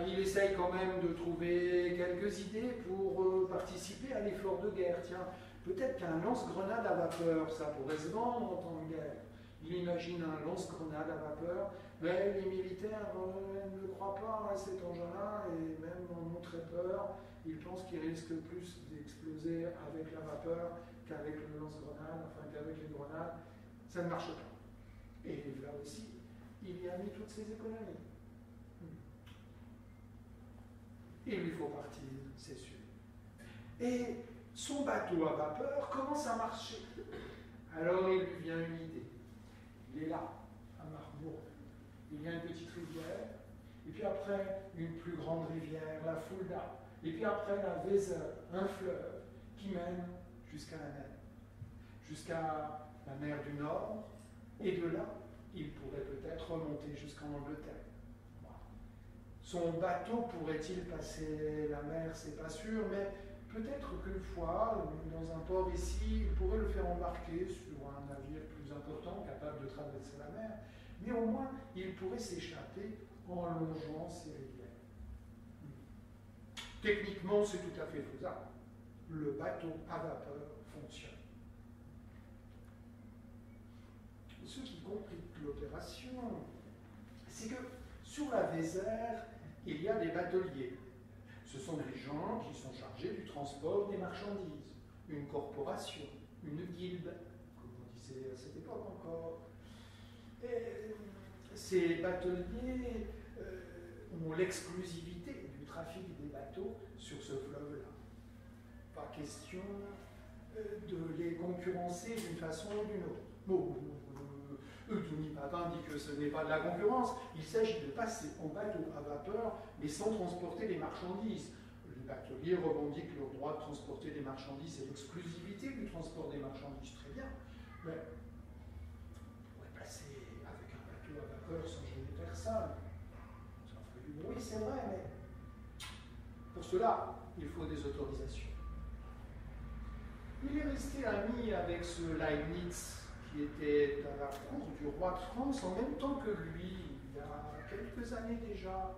[SPEAKER 1] Il essaye quand même de trouver quelques idées pour participer à l'effort de guerre. Tiens, peut-être qu'un lance-grenade à vapeur, ça pourrait se vendre en temps de guerre. Il imagine un lance-grenade à vapeur, mais les militaires ne croient pas à cet engin-là et même en ont très peur. Ils pensent qu'il risque plus d'exploser avec la vapeur qu'avec le lance-grenade, enfin qu'avec les grenades. Ça ne marche pas. Et là aussi, il y a mis toutes ses économies. Il lui faut partir, c'est sûr. Et son bateau à vapeur commence à marcher. Alors il lui vient une idée. Il est là, à Marbourg. Il y a une petite rivière, et puis après, une plus grande rivière, la Fulda, et puis après, la Weser, un fleuve qui mène jusqu'à la mer, jusqu'à la mer du Nord, et de là, il pourrait peut-être remonter jusqu'en Angleterre. Son bateau pourrait-il passer la mer, c'est pas sûr, mais peut-être qu'une fois, dans un port ici, il pourrait le faire embarquer sur un navire plus important, capable de traverser la mer, mais au moins, il pourrait s'échapper en longeant ces rivières. Techniquement, c'est tout à fait faisable. Le bateau à vapeur fonctionne. Ce qui complique l'opération, c'est que sur la Weser, il y a des bateliers. Ce sont des gens qui sont chargés du transport des marchandises, une corporation, une guilde, comme on disait à cette époque encore. Et ces bateliers ont l'exclusivité du trafic des bateaux sur ce fleuve-là. Pas question de les concurrencer d'une façon ou d'une autre. Bon, Denis Papin dit que ce n'est pas de la concurrence, il s'agit de passer en bateau à vapeur, mais sans transporter les marchandises. Les bateliers revendiquent leur droit de transporter des marchandises et l'exclusivité du transport des marchandises, très bien. Mais on pourrait passer avec un bateau à vapeur sans gêner personne. Ça ferait du bruit, c'est vrai, mais pour cela, il faut des autorisations. Il est resté ami avec ce Leibniz, qui était à la cour du roi de France en même temps que lui, il y a quelques années déjà.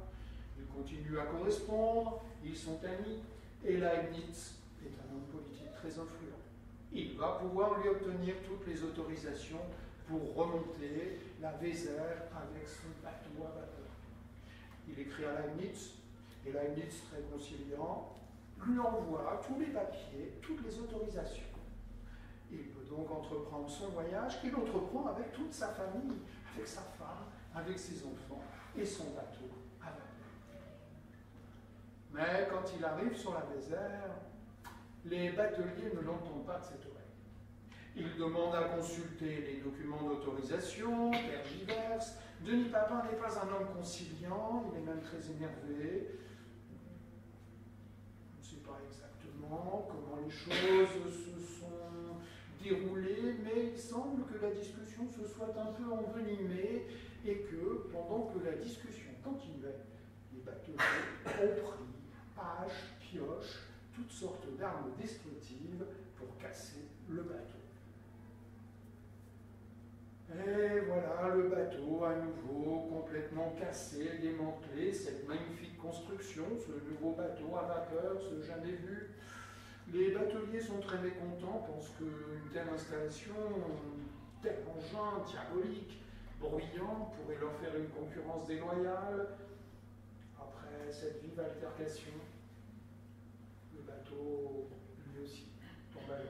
[SPEAKER 1] Ils continuent à correspondre, ils sont amis, et Leibniz est un homme politique très influent. Il va pouvoir lui obtenir toutes les autorisations pour remonter la Weser avec son bateau à vapeur. Il écrit à Leibniz, et Leibniz, très conciliant, lui envoie tous les papiers, toutes les autorisations. Il peut donc entreprendre son voyage qu'il entreprend avec toute sa famille, avec sa femme, avec ses enfants et son bateau à vapeur. Mais quand il arrive sur la Weser, les bateliers ne l'entendent pas de cette oreille. Il demande à consulter les documents d'autorisation, tergiverse. Denis Papin n'est pas un homme conciliant, il est même très énervé. On ne sait pas exactement comment les choses se sont déroulé, mais il semble que la discussion se soit un peu envenimée et que, pendant que la discussion continuait, les bateliers ont pris haches, pioches, toutes sortes d'armes destructives pour casser le bateau. Et voilà le bateau à nouveau complètement cassé, démantelé, cette magnifique construction, ce nouveau bateau à vapeur, ce jamais vu. Les bateliers sont très mécontents, pensent qu'une telle installation, un tel engin diabolique, bruyant, pourrait leur faire une concurrence déloyale. Après cette vive altercation, le bateau, lui aussi, tombe à l'eau.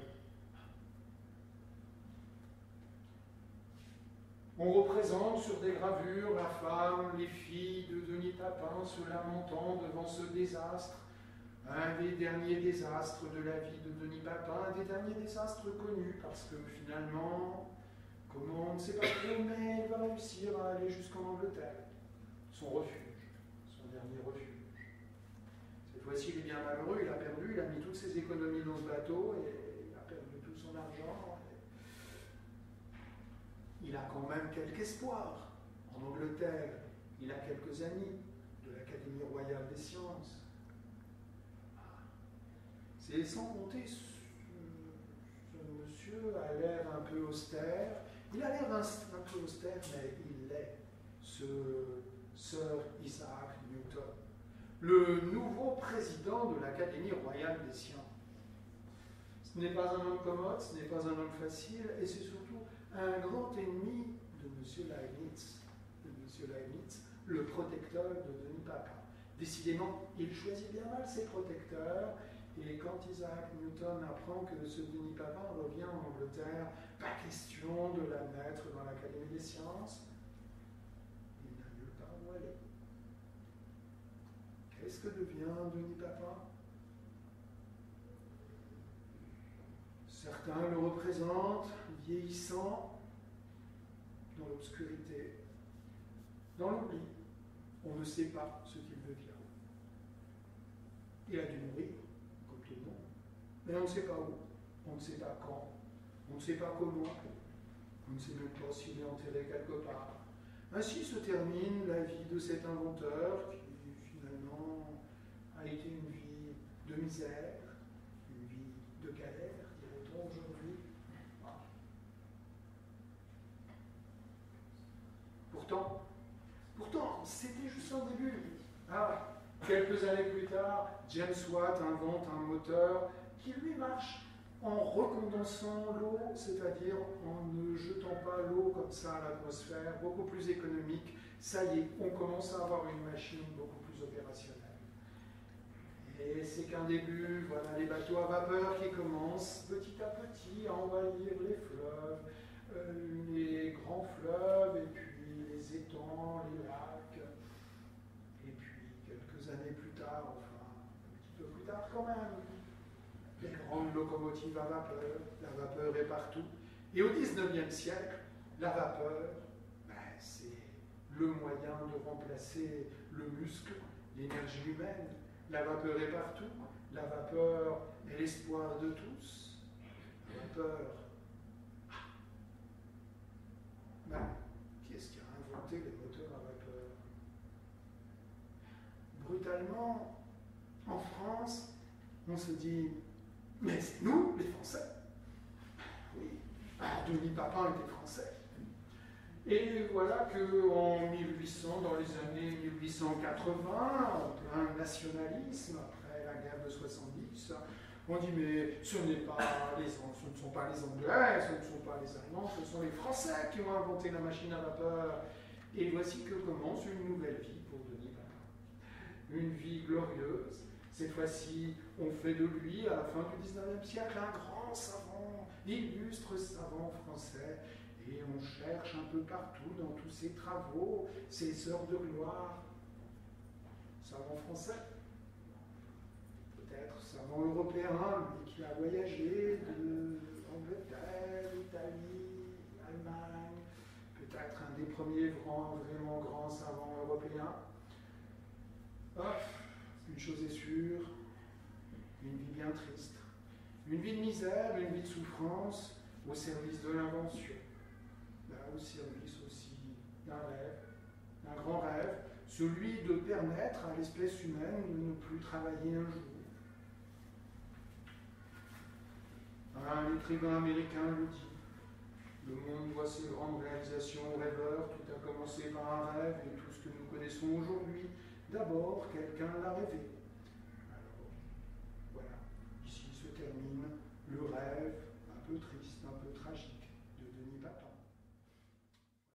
[SPEAKER 1] On représente sur des gravures la femme, les filles de Denis Papin se lamentant devant ce désastre, un des derniers désastres de la vie de Denis Papin, un des derniers désastres connus, parce que finalement, comment on ne sait pas trop, mais il va réussir à aller jusqu'en Angleterre, son refuge, son dernier refuge. Cette fois-ci, il est bien malheureux, il a perdu, il a mis toutes ses économies dans ce bateau et il a perdu tout son argent. Il a quand même quelque espoir. En Angleterre, il a quelques amis de l'Académie royale des sciences. C'est sans compter, ce monsieur a l'air un peu austère. Il a l'air un peu austère, mais il l'est, ce Sir Isaac Newton, le nouveau président de l'Académie royale des sciences. Ce n'est pas un homme commode, ce n'est pas un homme facile, et c'est surtout un grand ennemi de M. Leibniz, le protecteur de Denis Papin. Décidément, il choisit bien mal ses protecteurs, et quand Isaac Newton apprend que ce Denis Papin revient en Angleterre, pas question de la mettre dans l'Académie des sciences, il n'a nulle part où aller. Qu'est-ce que devient Denis Papin? Certains le représentent vieillissant dans l'obscurité, dans l'oubli. On ne sait pas ce qu'il devient. Il a dû mourir, comme tout le monde, mais on ne sait pas où, on ne sait pas quand, on ne sait pas comment, on ne sait même pas s'il est enterré quelque part. Ainsi se termine la vie de cet inventeur qui finalement a été une vie de misère, une vie de galère, dirait-on aujourd'hui. Pourtant, c'était juste un début. Quelques années plus tard, James Watt invente un moteur qui lui marche en recondensant l'eau, c'est-à-dire en ne jetant pas l'eau comme ça à l'atmosphère, beaucoup plus économique. Ça y est, on commence à avoir une machine beaucoup plus opérationnelle. Et c'est qu'un début, voilà les bateaux à vapeur qui commencent petit à petit à envahir les fleuves, les grands fleuves, et puis les étangs, les lacs, et puis quelques années plus tard, enfin un petit peu plus tard quand même, les grandes locomotives à vapeur, la vapeur est partout. Et au XIXe siècle, la vapeur, c'est le moyen de remplacer le muscle, l'énergie humaine. La vapeur est partout, la vapeur est l'espoir de tous. La vapeur, qui est-ce qui a inventé les moteurs à vapeur? Brutalement, en France, on se dit, mais c'est nous, les Français. Oui, Denis Papin était français. Et voilà qu'en 1800, dans les années 1880, en plein nationalisme, après la guerre de 70, on dit mais ce ne sont pas les Anglais, ce ne sont pas les Allemands, ce sont les Français qui ont inventé la machine à vapeur. Et voici que commence une nouvelle vie pour Denis Papin. Une vie glorieuse. Cette fois-ci, on fait de lui, à la fin du XIXe siècle, un grand savant, illustre savant français. Et on cherche un peu partout dans tous ses travaux, ses heures de gloire. Savant français, peut-être savant européen, mais qui a voyagé de Angleterre, Italie, Allemagne, peut-être un des premiers vraiment grands savants européens. Une chose est sûre, une vie bien triste, une vie de misère, une vie de souffrance, au service de l'invention, au service aussi d'un rêve, d'un grand rêve, celui de permettre à l'espèce humaine de ne plus travailler un jour. Un écrivain américain le dit. Le monde doit ses grandes réalisations aux rêveurs. Tout a commencé par un rêve et tout ce que nous connaissons aujourd'hui, d'abord, quelqu'un l'a rêvé.